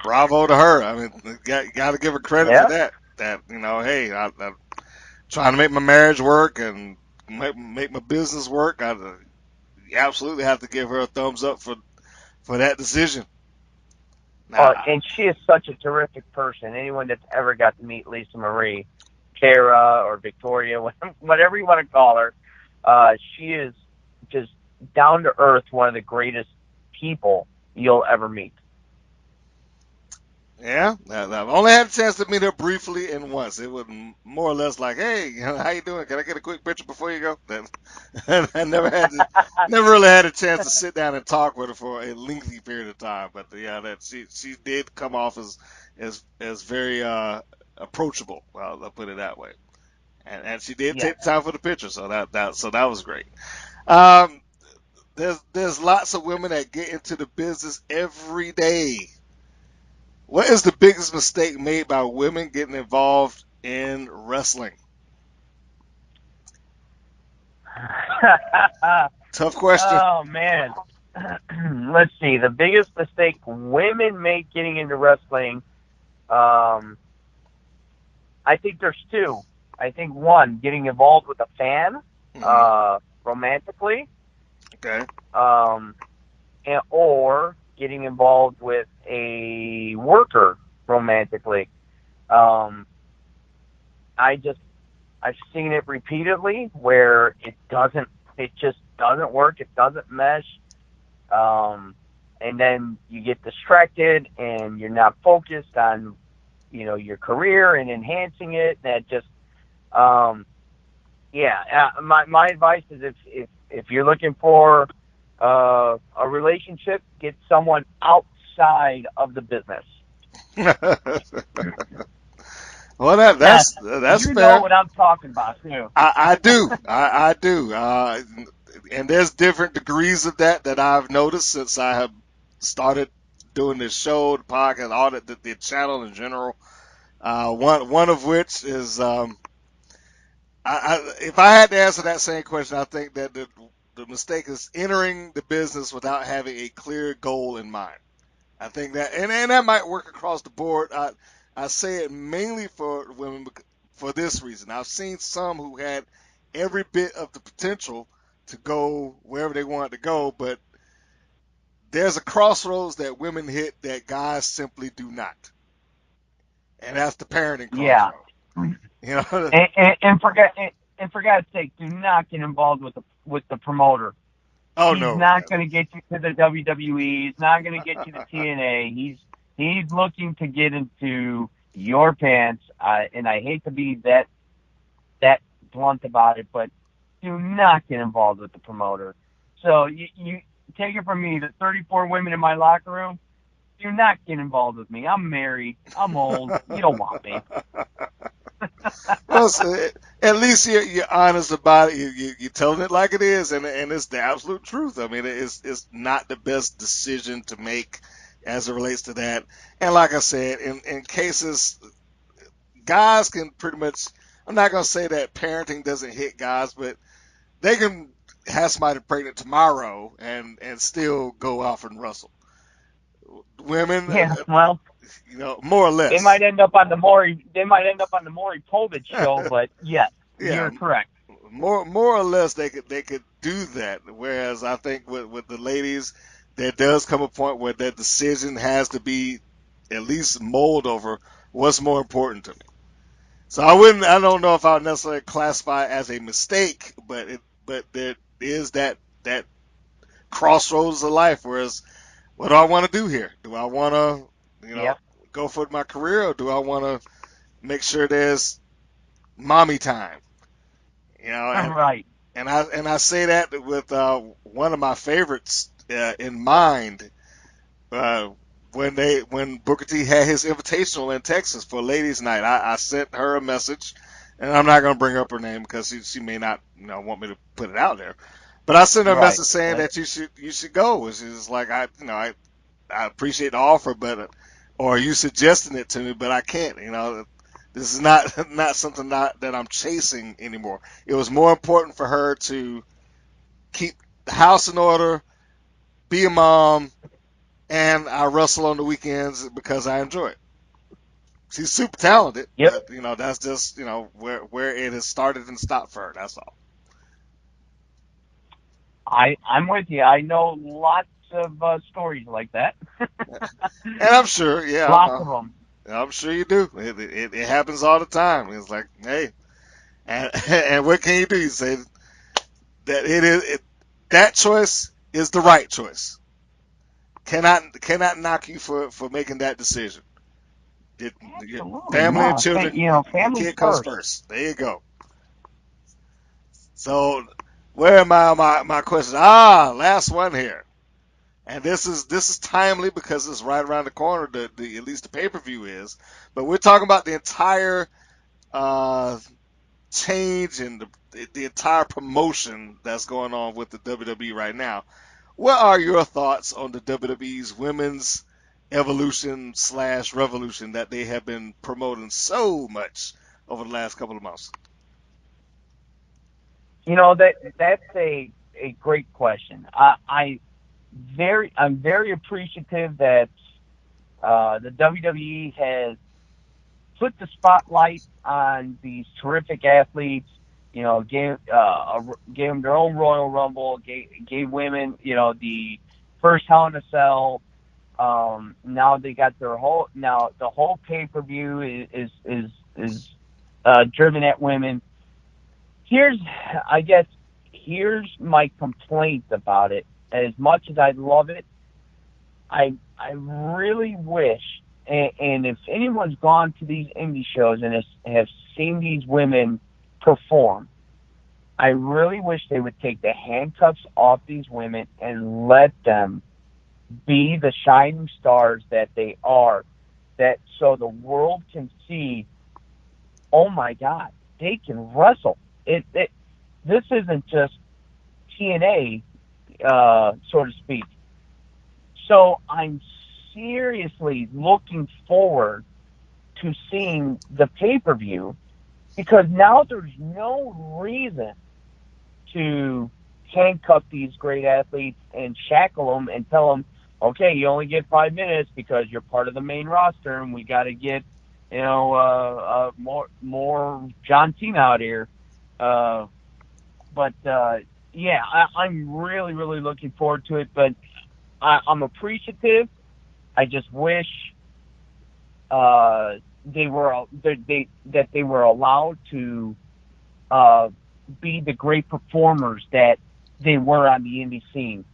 bravo to her. I mean, got to give her credit for that. That hey, I'm trying to make my marriage work and make my business work. You absolutely have to give her a thumbs up for that decision. And she is such a terrific person. Anyone that's ever got to meet Lisa Marie, Kara, or Victoria, whatever you want to call her, she is just down to earth, one of the greatest people you'll ever meet. Yeah, I've only had a chance to meet her briefly and once. It was more or less like, "Hey, how you doing? Can I get a quick picture before you go?" I never really had a chance to sit down and talk with her for a lengthy period of time. But yeah, that she did come off as very approachable. Well, I'll put it that way. And she did take time for the picture, so that was great. Um, there's lots of women that get into the business every day What is the biggest mistake made by women getting involved in wrestling? Tough question. Oh, man. Let's see. The biggest mistake women make getting into wrestling, I think there's two. I think one, getting involved with a fan, romantically, Okay. or getting involved with a worker romantically. I've seen it repeatedly where it just doesn't work. It doesn't mesh. And then you get distracted and you're not focused on, your career and enhancing it. That just, my advice is if you're looking for a relationship, get someone outside of the business. Well, that's you fair. know what I'm talking about too. I do. I do. And there's different degrees of that I've noticed since I have started doing this show, the podcast, all the channel in general. One of which is, if I had to answer that same question, I think that the mistake is entering the business without having a clear goal in mind. I think that, and that might work across the board. I say it mainly for women for this reason. I've seen some who had every bit of the potential to go wherever they wanted to go, but there's a crossroads that women hit that guys simply do not. And that's the parenting crossroad. Yeah. And for God's sake, do not get involved with the promoter. Oh, he's no. Not going to get you to the WWE. He's not going to get you to TNA. He's looking to get into your pants. And I hate to be that blunt about it, but do not get involved with the promoter. So you take it from me, the 34 women in my locker room, do not get involved with me. I'm married. I'm old. You don't want me. Well, so at least you're honest about it. You're telling it like it is, and it's the absolute truth. I mean, it's not the best decision to make as it relates to that. And like I said, in cases, guys can pretty much. I'm not gonna say that parenting doesn't hit guys, but they can have somebody pregnant tomorrow and still go off and wrestle. Women, well, more or less. They might end up on the Maury Povich show, but yes, you're correct. More or less, they could do that. Whereas I think with the ladies, there does come a point where that decision has to be at least mulled over what's more important to me. So I don't know if I would necessarily classify it as a mistake, but there is that crossroads of life. Whereas, what do I want to do here? Do I want to, go for my career, or do I want to make sure there's mommy time? Right. And I say that with one of my favorites in mind. When Booker T had his invitational in Texas for Ladies Night, I sent her a message, and I'm not going to bring up her name because she may not want me to put it out there. But I sent her a message saying that you should go. And she's like, I appreciate the offer, but or you suggesting it to me, but I can't. This is not something that I'm chasing anymore. It was more important for her to keep the house in order, be a mom, and I wrestle on the weekends because I enjoy it. She's super talented, but that's just where it has started and stopped for her. That's all. I'm with you. I know lots of stories like that. And I'm sure, lots of them. I'm sure you do. It happens all the time. It's like, hey, and what can you do? You say that that choice is the right choice. Cannot knock you for making that decision. Family and children, family kid comes first. There you go. So, where am I on my question? Last one here. And this is timely because it's right around the corner. At least the pay-per-view is. But we're talking about the entire change and the entire promotion that's going on with the WWE right now. What are your thoughts on the WWE's women's evolution / revolution that they have been promoting so much over the last couple of months? That's a great question. I'm very appreciative that the WWE has put the spotlight on these terrific athletes. Gave them their own Royal Rumble. Gave women, the first Hell in a Cell. Now they got the whole pay-per-view is driven at women. Here's my complaint about it. As much as I love it, I really wish, and if anyone's gone to these indie shows and have seen these women perform, I really wish they would take the handcuffs off these women and let them be the shining stars that they are, that so the world can see, oh my God, they can wrestle. This isn't just TNA, so to speak. So I'm seriously looking forward to seeing the pay-per-view, because now there's no reason to handcuff these great athletes and shackle them and tell them, okay, you only get 5 minutes because you're part of the main roster, and we got to get more John Cena out here. Yeah, I'm really, really looking forward to it. But I'm appreciative. I just wish they were allowed to be the great performers that they were on the indie scene.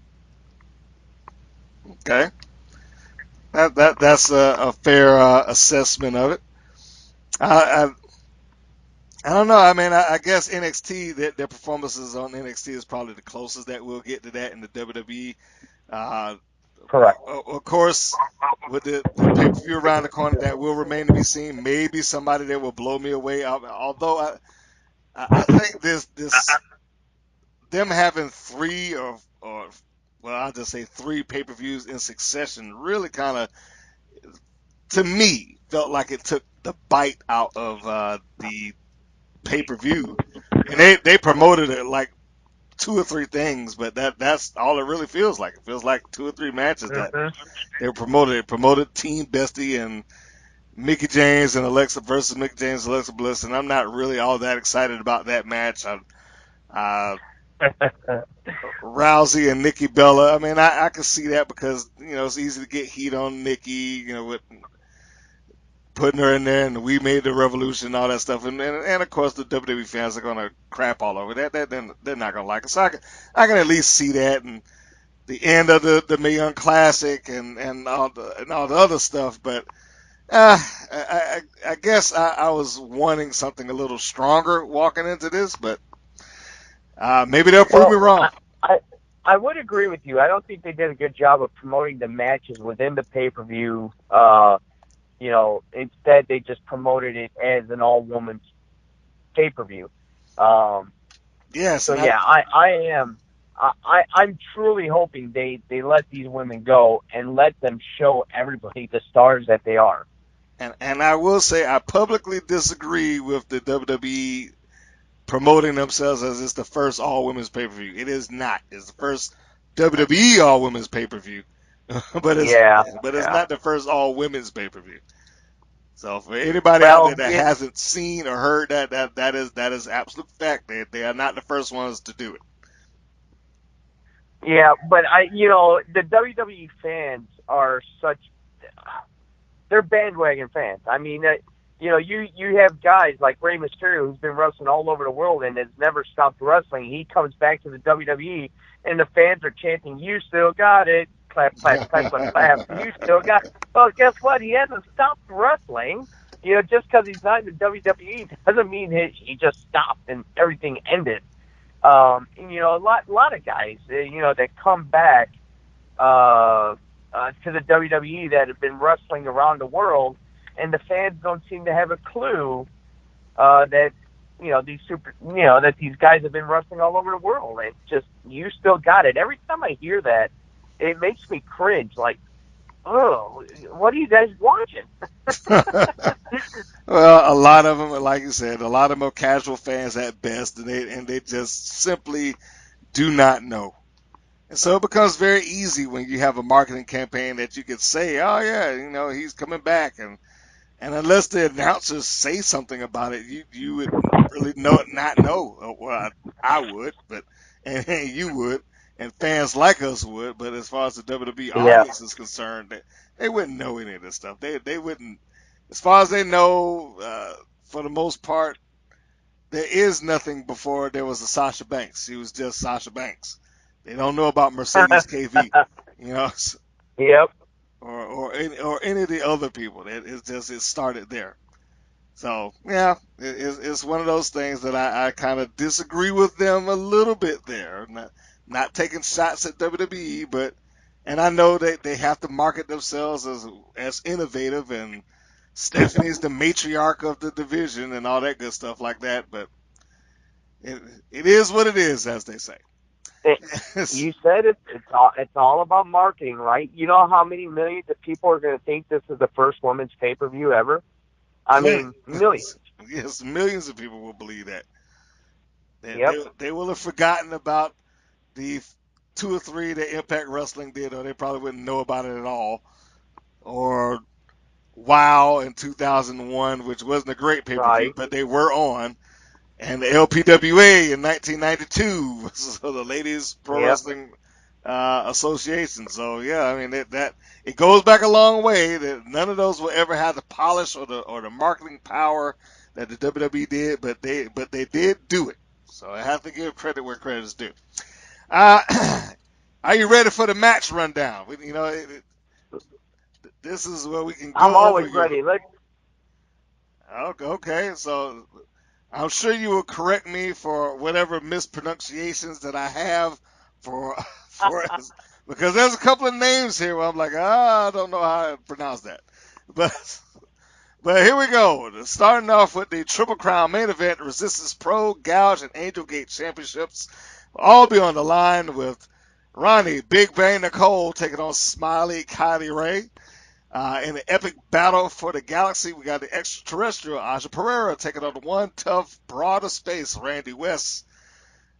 Okay, that's a fair assessment of it. I don't know. I mean, I guess NXT, their performances on NXT is probably the closest that we'll get to that in the WWE. Correct. Of course, with the pay-per-view around the corner, that will remain to be seen. Maybe somebody that will blow me away. Although I think this them having three or well, I'll just say 3 pay-per-views in succession really kind of, to me, felt like it took the bite out of the pay-per-view. And they promoted it like 2 or 3 things, but that's all it really feels like. It feels like 2 or 3 matches that they promoted. It promoted Team Bestie and Mickie James and Alexa versus Mickie James and Alexa Bliss, and I'm not really all that excited about that match. Rousey and Nikki Bella. I mean, I can see that because it's easy to get heat on Nikki, with putting her in there, and we made the revolution and all that stuff, and of course the WWE fans are gonna crap all over that. They're not gonna like it. So I can at least see that, and the end of the Mae Young Classic and all the other stuff. But I guess I was wanting something a little stronger walking into this, but maybe they'll prove me wrong. I would agree with you. I don't think they did a good job of promoting the matches within the pay-per-view. Instead they just promoted it as an all-women's pay-per-view. Yes. So yeah, I'm truly hoping they let these women go and let them show everybody the stars that they are. And I will say I publicly disagree with the WWE promoting themselves as it's the first all-women's pay-per-view. It is not. It's the first WWE all-women's pay-per-view. but it's not the first all-women's pay-per-view. So for anybody out there that hasn't seen or heard that is absolute fact. They are not the first ones to do it. Yeah, but the WWE fans are they're bandwagon fans. I mean, you have guys like Rey Mysterio, who's been wrestling all over the world and has never stopped wrestling. He comes back to the WWE, and the fans are chanting, "You still got it." Clap, clap, clap, clap, clap. You still got it. Well, guess what? He hasn't stopped wrestling. Just because he's not in the WWE doesn't mean he just stopped and everything ended. A lot of guys, that come back to the WWE that have been wrestling around the world, and the fans don't seem to have a clue that that these guys have been wrestling all over the world. It's just, you still got it. Every time I hear that, it makes me cringe. Like, oh, what are you guys watching? Well, a lot of them, like you said, a lot of them are casual fans at best, and they just simply do not know. And so it becomes very easy when you have a marketing campaign that you could say, oh yeah, he's coming back, and unless the announcers say something about it, you would really not know. Well, I would, and you would, and fans like us would. But as far as the WWE Yeah. audience is concerned, they wouldn't know any of this stuff. They wouldn't, as far as they know, for the most part, there is nothing before there was a Sasha Banks. She was just Sasha Banks. They don't know about Mercedes KV, Yep. or any of the other people. It started there. So yeah, it's one of those things that I kind of disagree with them a little bit there. Not taking shots at WWE, and I know that they have to market themselves as innovative, and Stephanie's the matriarch of the division and all that good stuff like that. But it is what it is, as they say. You said it. It's all about marketing, right? You know how many millions of people are going to think this is the first women's pay-per-view ever? I mean, millions. Yes, millions of people will believe that. Yep. They will have forgotten about the 2 or 3 that Impact Wrestling did, or they probably wouldn't know about it at all. Or WOW in 2001, which wasn't a great pay-per-view, Right. but they were on. And the LPWA in 1992, so the Ladies Pro Wrestling Association. So yeah, I mean that it goes back a long way. That none of those will ever have the polish or the marketing power that the WWE did, but they did do it. So I have to give credit where credit is due. Are you ready for the match rundown? This is where we can go. I'm always over ready. Look. Okay, so I'm sure you will correct me for whatever mispronunciations that I have for because there's a couple of names here where I'm like, I don't know how to pronounce that. But here we go. Starting off with the Triple Crown main event, Resistance Pro, Gouge, and Angel Gate Championships will all be on the line with Ronnie Big Bang Nicole taking on Smiley Kylie Ray. In an epic battle for the galaxy, we got the extraterrestrial Aja Pereira taking on the one tough, broad of space, Randy West.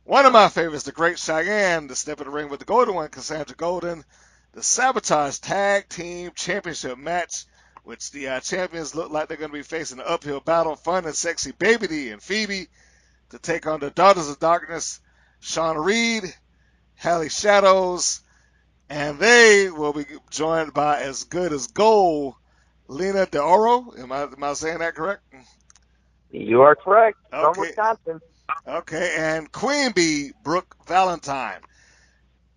One of my favorites, the Great Cheyenne, to step in the ring with the Golden One, Cassandra Golden. The Sabotage Tag Team Championship match, which the champions look like they're going to be facing an uphill battle. Fun and Sexy Baby D and Phoebe to take on the Daughters of Darkness, Shauna Reed, Hallie Shadows, and they will be joined by As Good as Gold, Lena D'Oro. Am I saying that correct? You are correct. Okay. From Wisconsin. Okay, and Queen Bee, Brooke Valentine.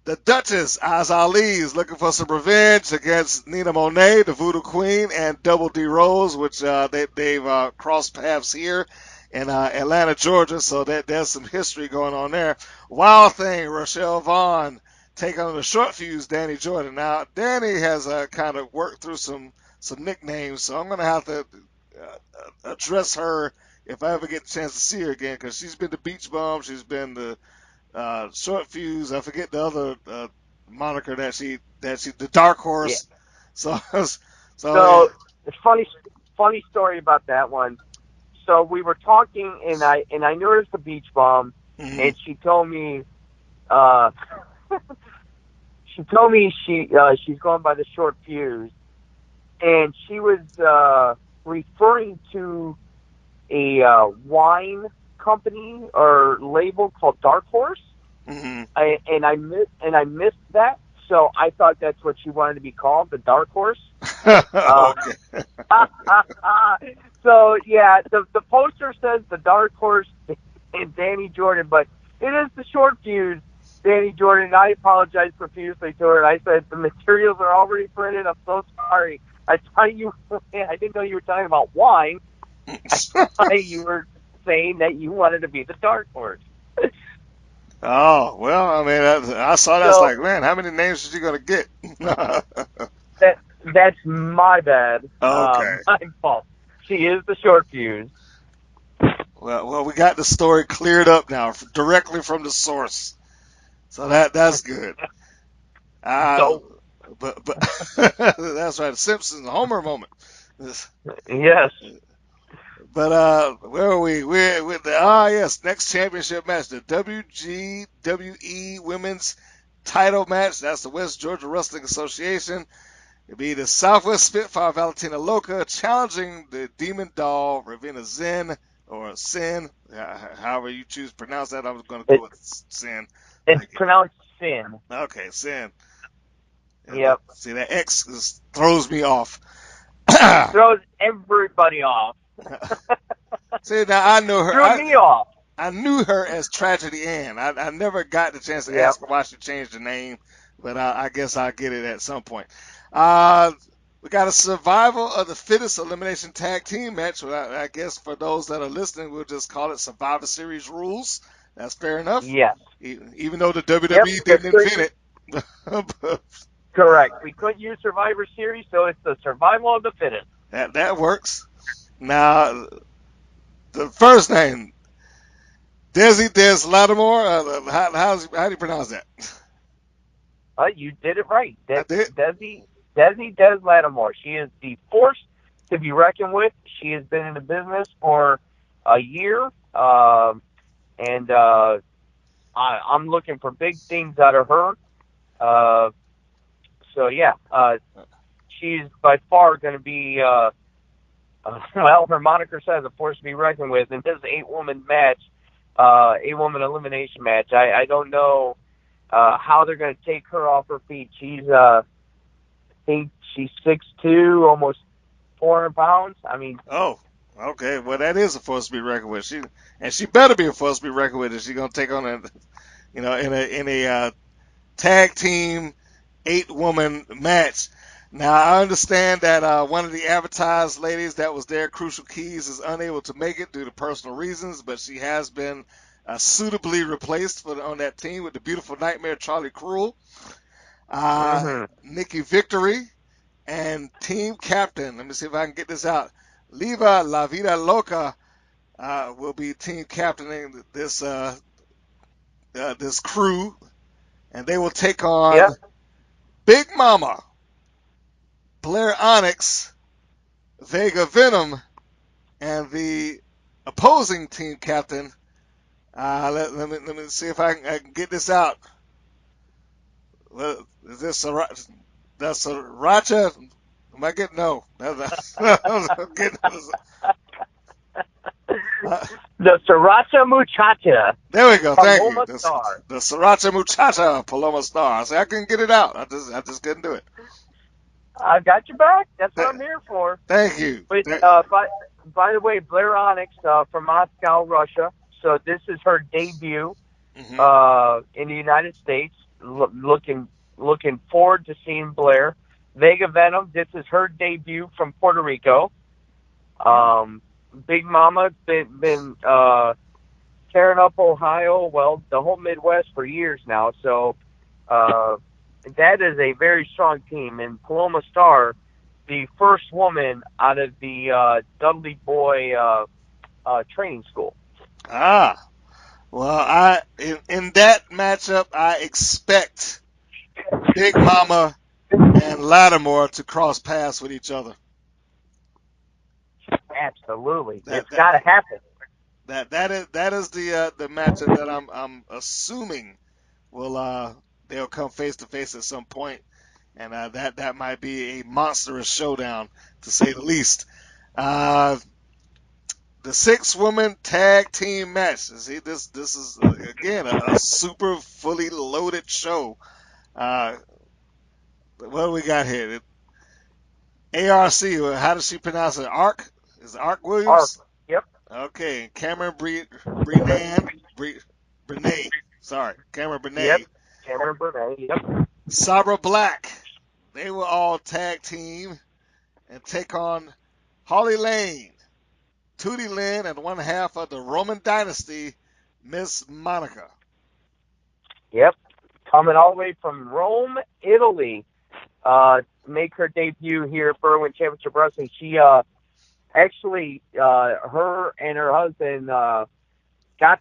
The Duchess, Oz Ali, is looking for some revenge against Nina Monet, the Voodoo Queen, and Double D Rose, which they've crossed paths here in Atlanta, Georgia, so there's some history going on there. Wild Thing, Rochelle Vaughn, take on the short fuse, Danny Jordan. Now, Danny has kind of worked through some nicknames, so I'm going to have to address her if I ever get a chance to see her again, because she's been the Beach Bum, she's been the short fuse. I forget the other moniker that she the Dark Horse. Yeah. So it's funny story about that one. So we were talking, and I knew her as the Beach Bum, and she told me she's going by the short fuse, and she was referring to a wine company or label called Dark Horse. And I missed that, so I thought that's what she wanted to be called, the Dark Horse. So yeah, the poster says the Dark Horse and Danny Jordan, but it is the short fuse, Danny Jordan. I apologize profusely to her. I said the materials are already printed. I'm so sorry. I didn't know you were talking about wine. I thought you were saying that you wanted to be the Dark Horse. Oh, well, I mean, I saw that. So, like, man, how many names is she going to get? That's my bad. Okay. My fault. She is the short fuse. Well, we got the story cleared up now, directly from the source. So that's good. But that's right. The Simpsons Homer moment. Yes. But where are we? We're with the yes, next championship match, the WGWE Women's Title match. That's the West Georgia Wrestling Association. It'll be the Southwest Spitfire Valentina Loca challenging the Demon Doll Ravina Zen or Sin, however you choose to pronounce that. I'm going to go with Sin. It's pronounced Sin. Okay, Sin. Yep. See, that X just throws me off. Throws everybody off. See, now I know her. Threw me off. I knew her as Tragedy Ann. I never got the chance to ask her why she changed the name, but I guess I'll get it at some point. We got a survival of the fittest elimination tag team match. I guess for those that are listening, we'll just call it Survivor Series rules. That's fair enough. Yes. Even though the WWE didn't invent it. Correct. We couldn't use Survivor Series, so it's the survival of the fittest. That works. Now, the first name, Desi Des Lattimore. How do you pronounce that? You did it right. I did. Desi Des Lattimore. She is the force to be reckoned with. She has been in the business for a year, and I'm looking for big things out of her. She's by far going to be, her moniker says a force to be reckoned with. In this 8-woman match, 8-woman elimination match, I don't know how they're going to take her off her feet. I think she's 6'2", almost 400 pounds. I mean. Oh, okay. Well, that is a force to be reckoned with. She better be a force to be reckoned with if she's going to take on in a tag team 8-woman match. Now, I understand that one of the advertised ladies that was there, Crucial Keys, is unable to make it due to personal reasons, but she has been suitably replaced on that team with the beautiful Nightmare Charlie Cruel, Nikki Victory, and team captain. Let me see if I can get this out. Liva La Vida Loca will be team captaining this crew, and they will take on Big Mama, Blair Onyx, Vega Venom, and the opposing team captain. Let me see if I can get this out. Well, is this that's Sriracha? Am I getting no? The Sriracha Muchacha. There we go. Thank you. The Sriracha Muchacha Paloma Star. I couldn't get it out. I just couldn't do it. I got your back. That's what I'm here for. Thank you. But by the way, Blair Onyx from Moscow, Russia. So this is her debut in the United States. Looking forward to seeing Blair. Vega Venom. This is her debut from Puerto Rico. Big Mama been tearing up Ohio, well, the whole Midwest for years now. So that is a very strong team. And Paloma Star, the first woman out of the Dudley Boy training school. Well, in that matchup, I expect Big Mama and Lattimore to cross paths with each other. Absolutely, it's got to happen. That is the matchup that I'm assuming they'll come face to face at some point, and that might be a monstrous showdown to say the least. The 6-woman tag team match. See, this is again a super fully loaded show. What do we got here? ARC. How does she pronounce it? Arc? Is it Arc Williams? Arc. Yep. Okay. Cameron Brene. Sorry, Cameron Brene. Yep. Cameron Brene. Yep. Sabra Black. They will all tag team and take on Holly Lane, Tootie Lynn, and one half of the Roman Dynasty, Miss Monica. Yep. Coming all the way from Rome, Italy, make her debut here at Berwyn Championship Wrestling. She actually, her and her husband got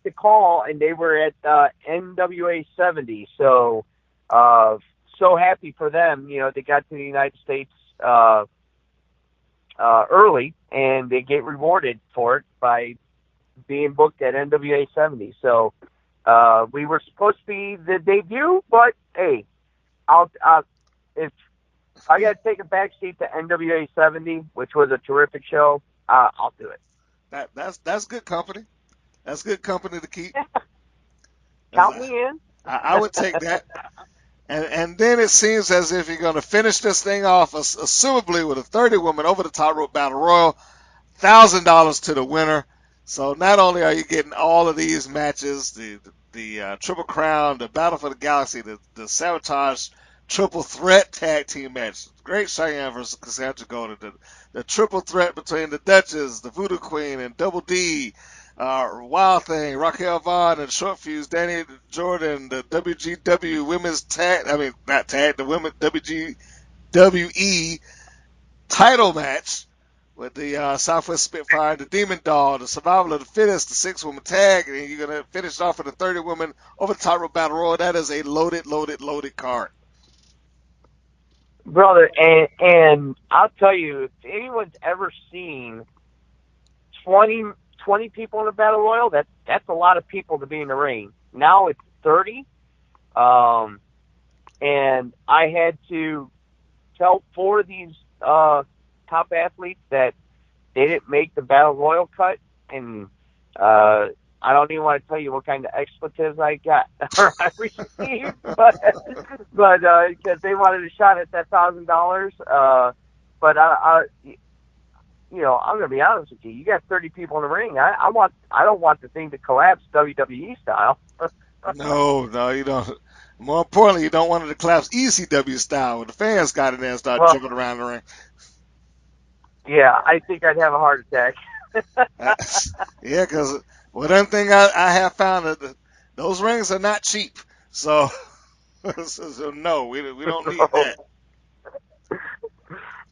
the call, and they were at NWA 70. So so happy for them. You know, they got to the United States early, and they get rewarded for it by being booked at NWA 70. So we were supposed to be the debut, but hey, if I got to take a backseat to NWA 70, which was a terrific show, I'll do it. That's good company. That's good company to keep. Count me in. I would take that. And then it seems as if you're going to finish this thing off, assumably with a 30-woman over-the-top rope battle royal, $1,000 to the winner. So not only are you getting all of these matches, the Triple Crown, the Battle for the Galaxy, the Sabotage Triple Threat Tag Team match, Great Cheyenne versus Cassandra Golden, the Triple Threat between the Duchess, the Voodoo Queen, and Double D, Wild Thing, Raquel Vaughn, and Short Fuse, Danny Jordan, the WGW Women's the Women WWE title match with the Southwest Spitfire, the Demon Doll, the Survival of the Fittest, the 6-woman tag, and you're going to finish off with a 30-woman over the top rope battle royal. That is a loaded card. Brother, and I'll tell you, if anyone's ever seen 20 people in a battle royal, that's a lot of people to be in the ring. Now it's 30, and I had to tell 4 of these top athletes that they didn't make the battle royal cut, and I don't even want to tell you what kind of expletives I got or I received, but because they wanted a shot at that $1,000. But I you know, I'm gonna be honest with you. You got 30 people in the ring. I don't want the thing to collapse WWE style. No, you don't. More importantly, you don't want it to collapse ECW style when the fans got in there and start jumping around the ring. Yeah, I think I'd have a heart attack. Yeah, because one thing I have found that those rings are not cheap. So, so no, we don't need that.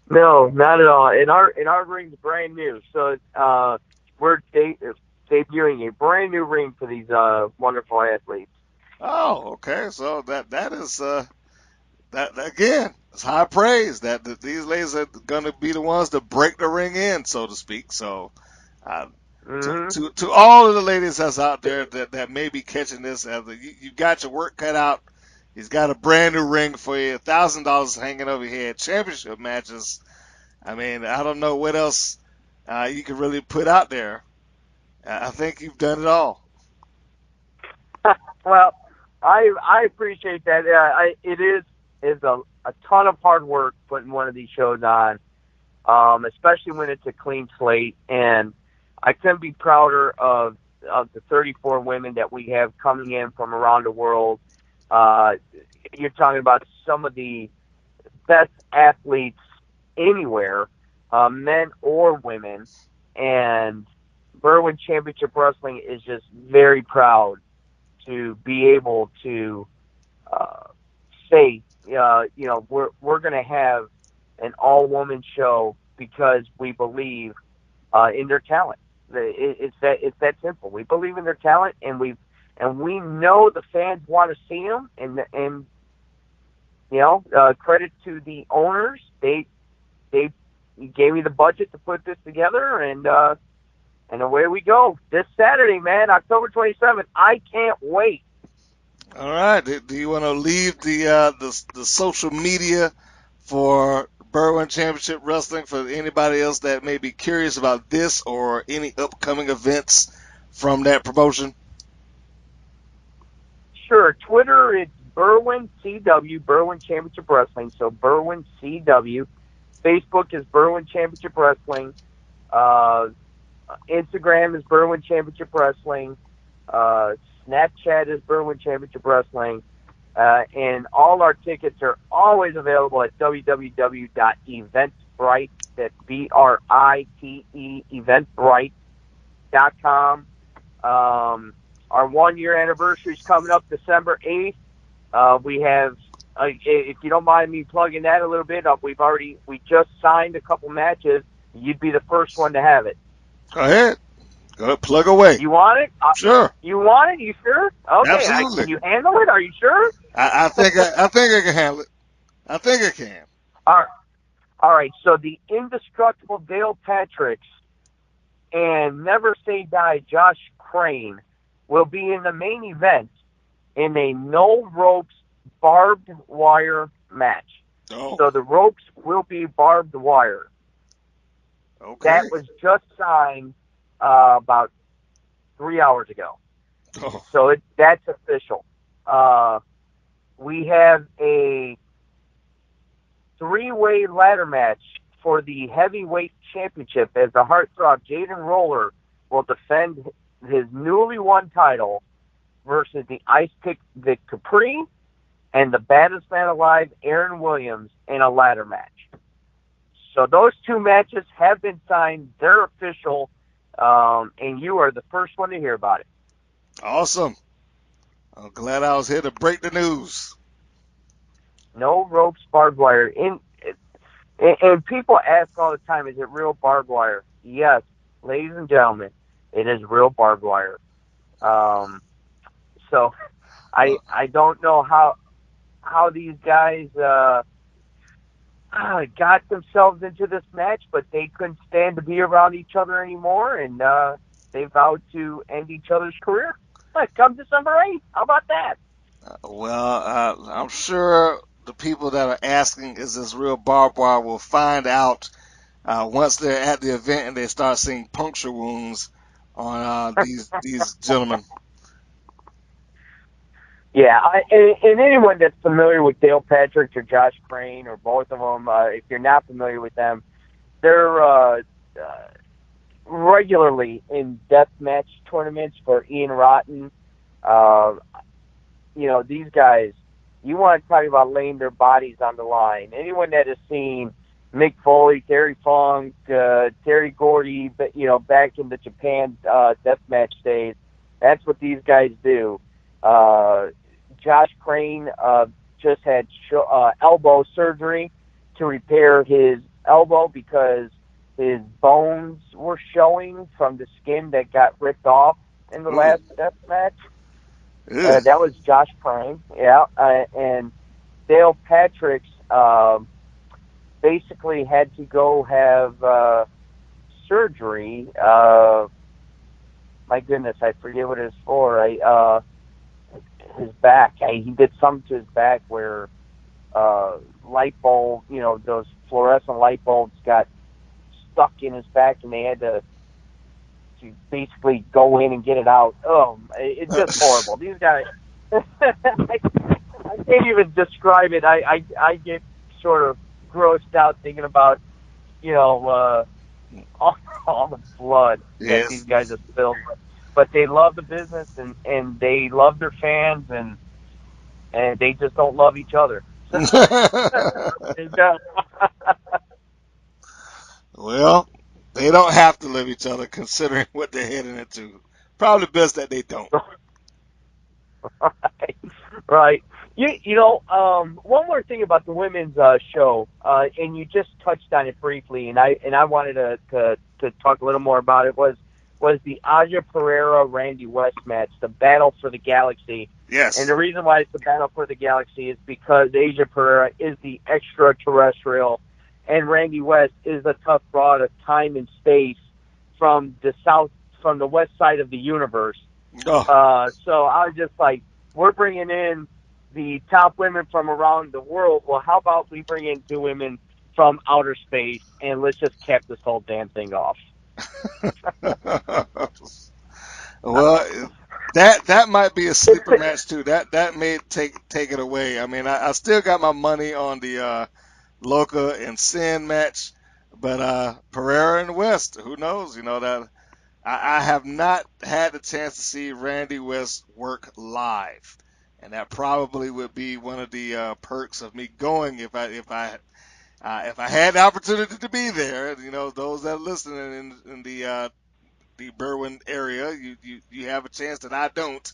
No, not at all. And our ring's brand new, so we're debuting a brand new ring for these wonderful athletes. Oh, okay. So that is that again. It's high praise that these ladies are going to be the ones to break the ring in, so to speak. So, to all of the ladies that's out there that may be catching this, you got your work cut out. He's got a brand new ring for you, $1,000 hanging over here, championship matches. I mean, I don't know what else you can really put out there. I think you've done it all. Well, I appreciate that. It is a ton of hard work putting one of these shows on, especially when it's a clean slate. And I couldn't be prouder of the 34 women that we have coming in from around the world. You're talking about some of the best athletes anywhere, men or women. And Berwyn Championship Wrestling is just very proud to be able to say, we're going to have an all-woman show because we believe in their talent. It's that simple. We believe in their talent, and we know the fans want to see them. And credit to the owners. They gave me the budget to put this together, and away we go. This Saturday, man, October 27th. I can't wait. All right. Do you want to leave the social media for Berwyn Championship Wrestling for anybody else that may be curious about this or any upcoming events from that promotion? Sure. Twitter, it's Berwyn CW, Berwyn Championship Wrestling. So Berwyn CW. Facebook is Berwyn Championship Wrestling. Instagram is Berwyn Championship Wrestling. Snapchat is Berwyn Championship Wrestling. And all our tickets are always available at www.eventbrite, that's BRITE, eventbrite.com. Our 1-year anniversary is coming up December 8th. We have, if you don't mind me plugging that a little bit, we just signed a couple matches. You'd be the first one to have it. Go ahead. Go plug away. You want it? Sure. You want it? You sure? Okay. Absolutely. Can you handle it? Are you sure? I think I can handle it. I think I can. All right. So the indestructible Dale Patricks and Never Say Die Josh Crane will be in the main event in a no ropes barbed wire match. Oh, So the ropes will be barbed wire. okay. That was just signed about 3 hours ago. Oh, So that's official. We have a 3-way ladder match for the heavyweight championship as the heartthrob Jaden Roller will defend his newly won title versus the Ice Pick Vic Capri and the baddest man alive Aaron Williams in a ladder match. So those 2 matches have been signed. They're official, and you are the first one to hear about it. awesome. I'm glad I was here to break the news. No ropes, barbed wire. And people ask all the time, is it real barbed wire? Yes, ladies and gentlemen, it is real barbed wire. So I don't know how these guys got themselves into this match, but they couldn't stand to be around each other anymore, and they vowed to end each other's career. Come December 8th. How about that? Well, I'm sure the people that are asking, is this real barbed wire, will find out once they're at the event and they start seeing puncture wounds on these gentlemen. Yeah, and anyone that's familiar with Dale Patrick or Josh Crane or both of them, if you're not familiar with them, they're regularly in deathmatch tournaments for Ian Rotten. These guys, you want to talk about laying their bodies on the line. Anyone that has seen Mick Foley, Terry Funk, Terry Gordy, back in the Japan deathmatch days, that's what these guys do. Josh Crane just had elbow surgery to repair his elbow because his bones were showing from the skin that got ripped off in the last death match. That was Josh Crane, yeah. And Dale Patrick's basically had to go have surgery. My goodness, I forget what it's for. His back. He did something to his back where light bulb, those fluorescent light bulbs got stuck in his back, and they had to basically go in and get it out. Oh, it's just horrible. These guys, I can't even describe it. I get sort of grossed out thinking about, all the blood that these guys have spilled. But they love the business, and they love their fans, and they just don't love each other. Well, they don't have to love each other considering what they're heading into. Probably best that they don't. Right. One more thing about the women's show, and you just touched on it briefly, and I wanted to talk a little more about it, was the Aja Pereira-Randy West match, the Battle for the Galaxy. Yes. And the reason why it's the Battle for the Galaxy is because Aja Pereira is the extraterrestrial, and Randy West is the tough broad of time and space from the west side of the universe. Oh. So I was just like, we're bringing in the top women from around the world. Well, how about we bring in 2 women from outer space, and let's just cap this whole damn thing off. Well, that might be a sleeper match too. That may take it away. I mean, I still got my money on the Loca and Sin match, but Pereira and West, who knows? That I have not had the chance to see Randy West work live, and that probably would be one of the perks of me going if I had the opportunity to be there. Those that are listening in the Berwyn area, you have a chance that I don't.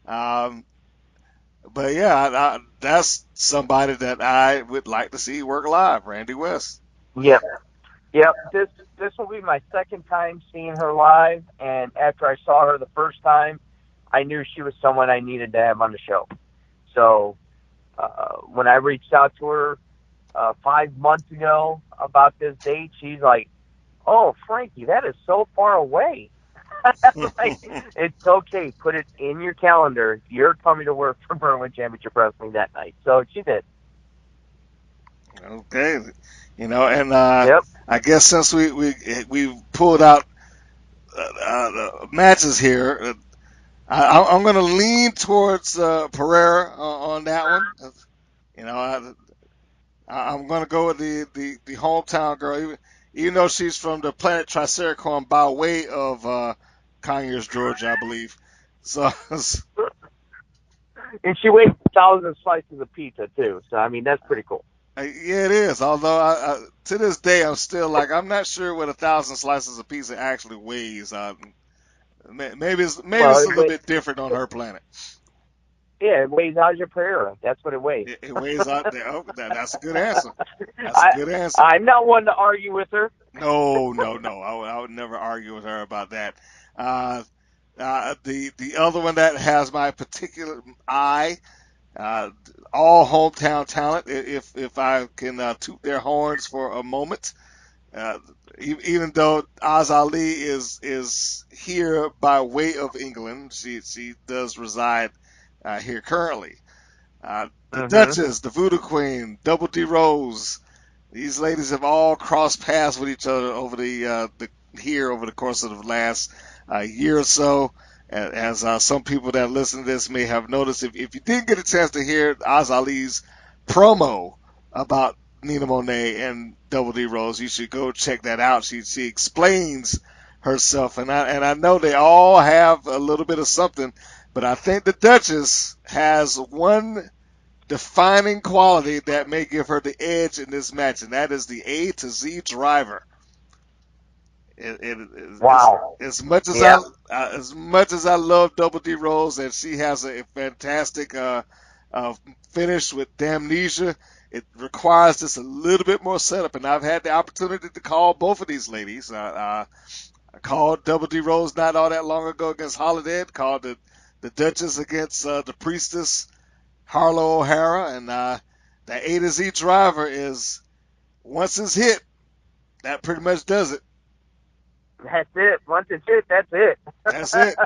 But yeah, that's somebody that I would like to see work live, Randy West. Yep. This will be my second time seeing her live, and after I saw her the first time, I knew she was someone I needed to have on the show. So when I reached out to her, 5 months ago about this date. She's like, "Oh, Frankie, that is so far away." Like, it's okay. Put it in your calendar. You're coming to work for Berwyn Championship Wrestling that night. So she did. Okay, and Yep. I guess since we pulled out matches here, I'm going to lean towards Pereira on that one. You know, I'm going to go with the hometown girl, even though she's from the planet Triceracon by way of Conyers, Georgia, I believe. So, And she weighs 1,000 slices of pizza too. So I mean, that's pretty cool. yeah, it is. Although to this day, I'm still like, I'm not sure what 1,000 slices of pizza actually weighs. Maybe it's Well, a little bit different on her planet. yeah, it weighs Aja Pereira. That's what it weighs. It weighs out there. Oh, that's a good answer. That's a good answer. I'm not one to argue with her. No. I would never argue with her about that. The other one that has my particular eye, all hometown talent. If I can toot their horns for a moment, even though Oz Ali is here by way of England, she does reside here currently. The Duchess, the Voodoo Queen, Double D Rose. These ladies have all crossed paths with each other over over the course of the last year or so. As some people that listen to this may have noticed, if you didn't get a chance to hear Oz Ali's promo about Nina Monet and Double D Rose, you should go check that out. She explains herself, and I know they all have a little bit of something, but I think the Duchess has one defining quality that may give her the edge in this match, and that is the A to Z driver. Wow. As much as I love Double D Rose, and she has a fantastic finish with Damnesia, it requires just a little bit more setup. And I've had the opportunity to call both of these ladies. I called Double D Rose not all that long ago against Holiday. Called the Duchess against the Priestess Harlow O'Hara, and that A to Z driver is, once it's hit, that pretty much does it. That's it. Once it's hit, that's it. That's it.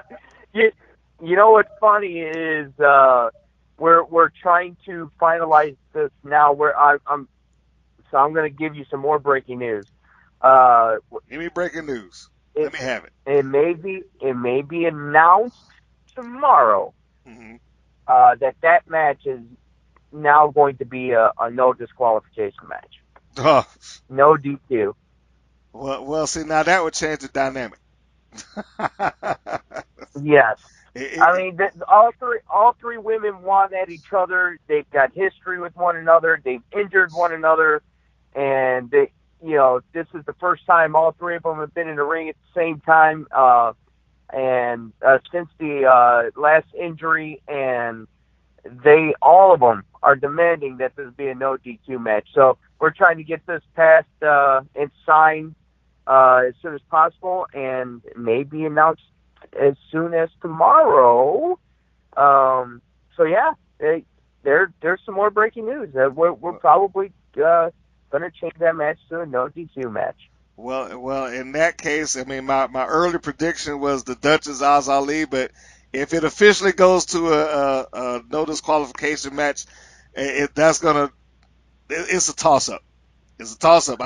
You know what's funny is we're trying to finalize this now. I'm going to give you some more breaking news. Give me breaking news. Let me have it. It may be announced tomorrow. Mm-hmm. That match is now going to be a no disqualification match. Oh. No DQ. Well, see, now that would change the dynamic. Yes. I mean, all three women won at each other. They've got history with one another. They've injured one another, and this is the first time all three of them have been in the ring at the same time. And since the last injury, and all of them are demanding that this be a no DQ match. So we're trying to get this passed and signed as soon as possible, and maybe announced as soon as tomorrow. So yeah, there's some more breaking news. We're probably going to change that match to a no DQ match. Well, in that case, I mean, my early prediction was the Duchess Oz Ali, but if it officially goes to a no disqualification match, it's a toss up. It's a toss up.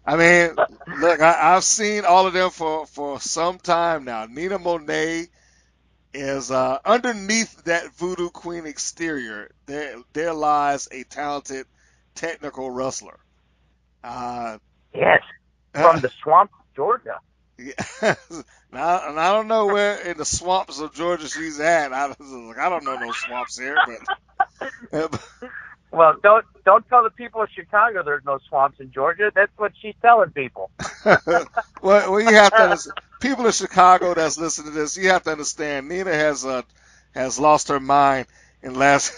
I mean, look, I've seen all of them for some time now. Nina Monet is underneath that Voodoo Queen exterior. There lies a talented technical wrestler. Yes, from the swamp, Georgia. Yeah. Now, and I don't know where in the swamps of Georgia she's at. I don't know no swamps here, but. Well, don't tell the people of Chicago there's no swamps in Georgia. That's what she's telling people. well, you have to understand, people of Chicago that's listening to this, you have to understand Nina has lost her mind in the last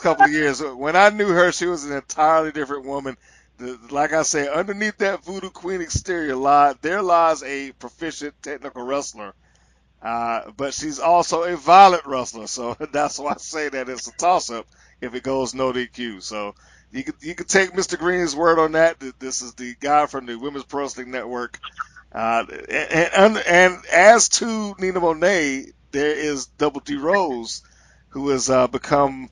couple of years. When I knew her, she was an entirely different woman. Like I say, underneath that Voodoo Queen exterior there lies a proficient technical wrestler. But she's also a violent wrestler, so that's why I say that it's a toss-up. if it goes no DQ. So you could take Mr. Green's word on that. This is the guy from the Women's Pro Wrestling Network. And as to Nina Monet, there is Double D Rose, who has become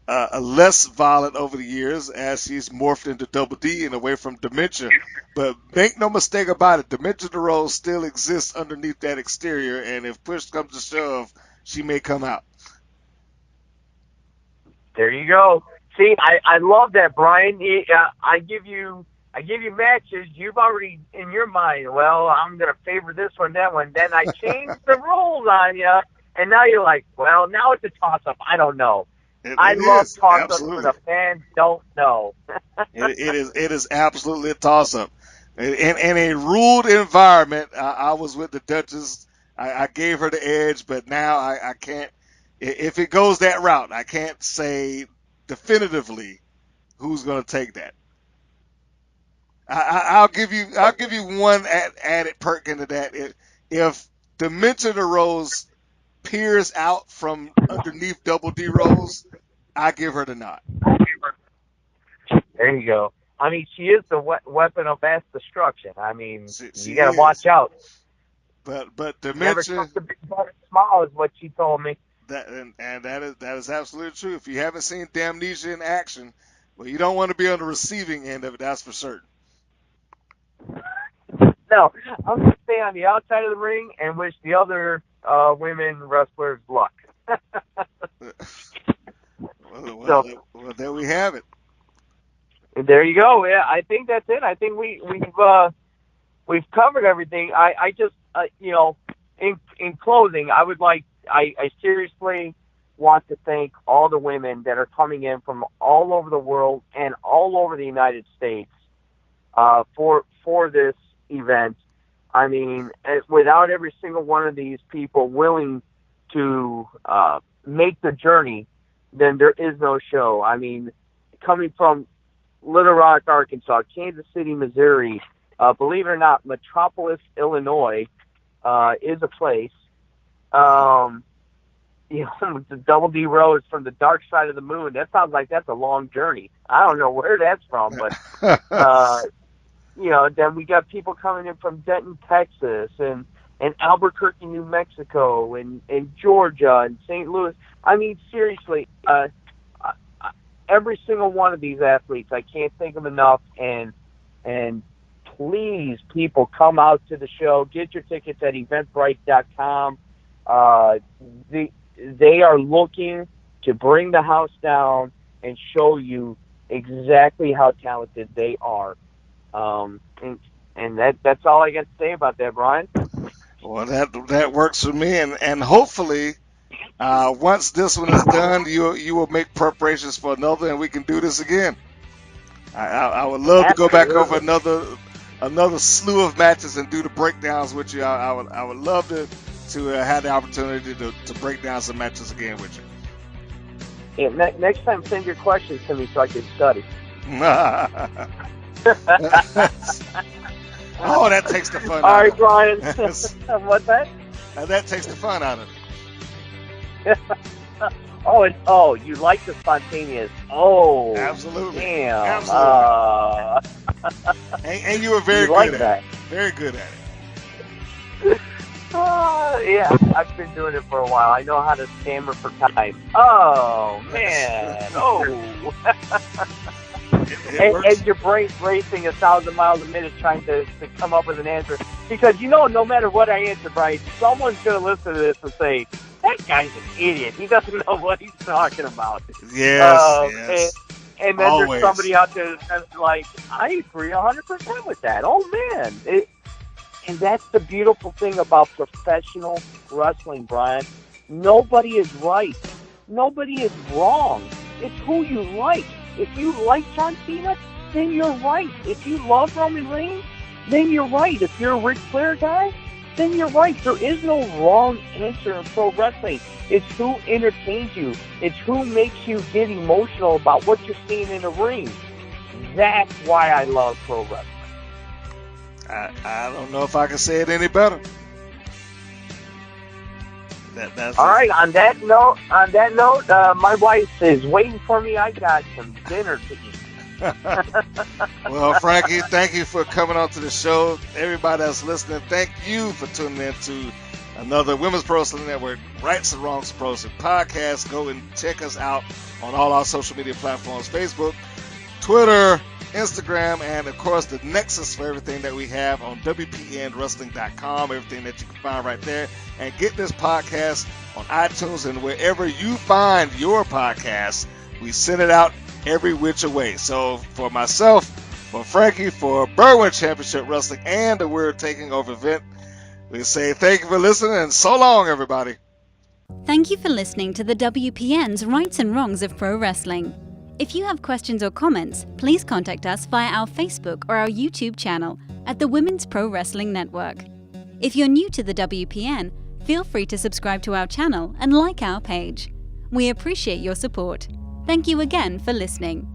less violent over the years as she's morphed into Double D and away from Dementia. But make no mistake about it, Dementia Rose still exists underneath that exterior, and if push comes to shove, she may come out. There you go. See, I love that, Brian. I give you matches. You've already in your mind, well, I'm going to favor this one, that one. Then I change the rules on you, and now you're like, well, now it's a toss-up. I don't know. I love toss-ups when the fans don't know. It is absolutely a toss-up. In a ruled environment, I was with the Duchess. I gave her the edge, but now I can't. If it goes that route, I can't say definitively who's going to take that. I'll give you one added perk into that. If Dementia Rose peers out from underneath Double D Rose, I give her the nod. There you go. I mean, she is the weapon of mass destruction. I mean, you got to watch out. But Dementia never took the big butt smile is what she told me. That is absolutely true. If you haven't seen Damnesia in action, well, you don't want to be on the receiving end of it. That's for certain. No, I'm going to stay on the outside of the ring and wish the other women wrestlers luck. well, there we have it. There you go. Yeah, I think that's it. I think we've covered everything. I just in closing, I seriously want to thank all the women that are coming in from all over the world and all over the United States for this event. I mean, without every single one of these people willing to make the journey, then there is no show. I mean, coming from Little Rock, Arkansas, Kansas City, Missouri, believe it or not, Metropolis, Illinois is a place. The Double D Rose from the dark side of the moon. That sounds like that's a long journey. I don't know where that's from, but then we got people coming in from Denton, Texas, and Albuquerque, New Mexico, and Georgia, and St. Louis. I mean, seriously, every single one of these athletes, I can't thank them enough. And please, people, come out to the show. Get your tickets at eventbrite.com. They are looking to bring the house down and show you exactly how talented they are. And that's all I got to say about that, Brian. Well, that works for me, and hopefully, once this one is done, you will make preparations for another, and we can do this again. I would love to go back over another slew of matches and do the breakdowns with you. I would love to have the opportunity to break down some matches again with you. Yeah, next time, send your questions to me so I can study. Oh, that takes the fun out of it. All right, Brian. What's that? That takes the fun out of it. You like the spontaneous. Oh, absolutely. Damn. Absolutely. And you were very good at it. Very good at it. Yeah, I've been doing it for a while. I know how to stammer for time. Oh, man. Oh. And your brain's racing 1,000 miles a minute trying to come up with an answer. Because, no matter what I answer, Brian, someone's going to listen to this and say, that guy's an idiot. He doesn't know what he's talking about. Yes. And then Always. There's somebody out there that's like, I agree 100% with that. Oh, man. And that's the beautiful thing about professional wrestling, Brian. Nobody is right. Nobody is wrong. It's who you like. If you like John Cena, then you're right. If you love Roman Reigns, then you're right. If you're a Ric Flair guy, then you're right. There is no wrong answer in pro wrestling. It's who entertains you. It's who makes you get emotional about what you're seeing in the ring. That's why I love pro wrestling. I don't know if I can say it any better. That's All right. On that note, my wife is waiting for me. I got some dinner to eat. Well, Frankie, thank you for coming on to the show. Everybody that's listening, thank you for tuning in to another Women's Pro Wrestling Network Rights and Wrongs Pro Wrestling podcast. Go and check us out on all our social media platforms, Facebook, Twitter, Instagram, and of course the nexus for everything that we have on WPNWrestling.com, everything that you can find right there. And get this podcast on iTunes and wherever you find your podcast. We send it out every which way. So for myself, for Frankie, for Berwyn Championship Wrestling, and the We're Taking Over event, we say thank you for listening and so long, everybody. Thank you for listening to the WPN's Rights and Wrongs of Pro Wrestling. If you have questions or comments, please contact us via our Facebook or our YouTube channel at the Women's Pro Wrestling Network. If you're new to the WPN, feel free to subscribe to our channel and like our page. We appreciate your support. Thank you again for listening.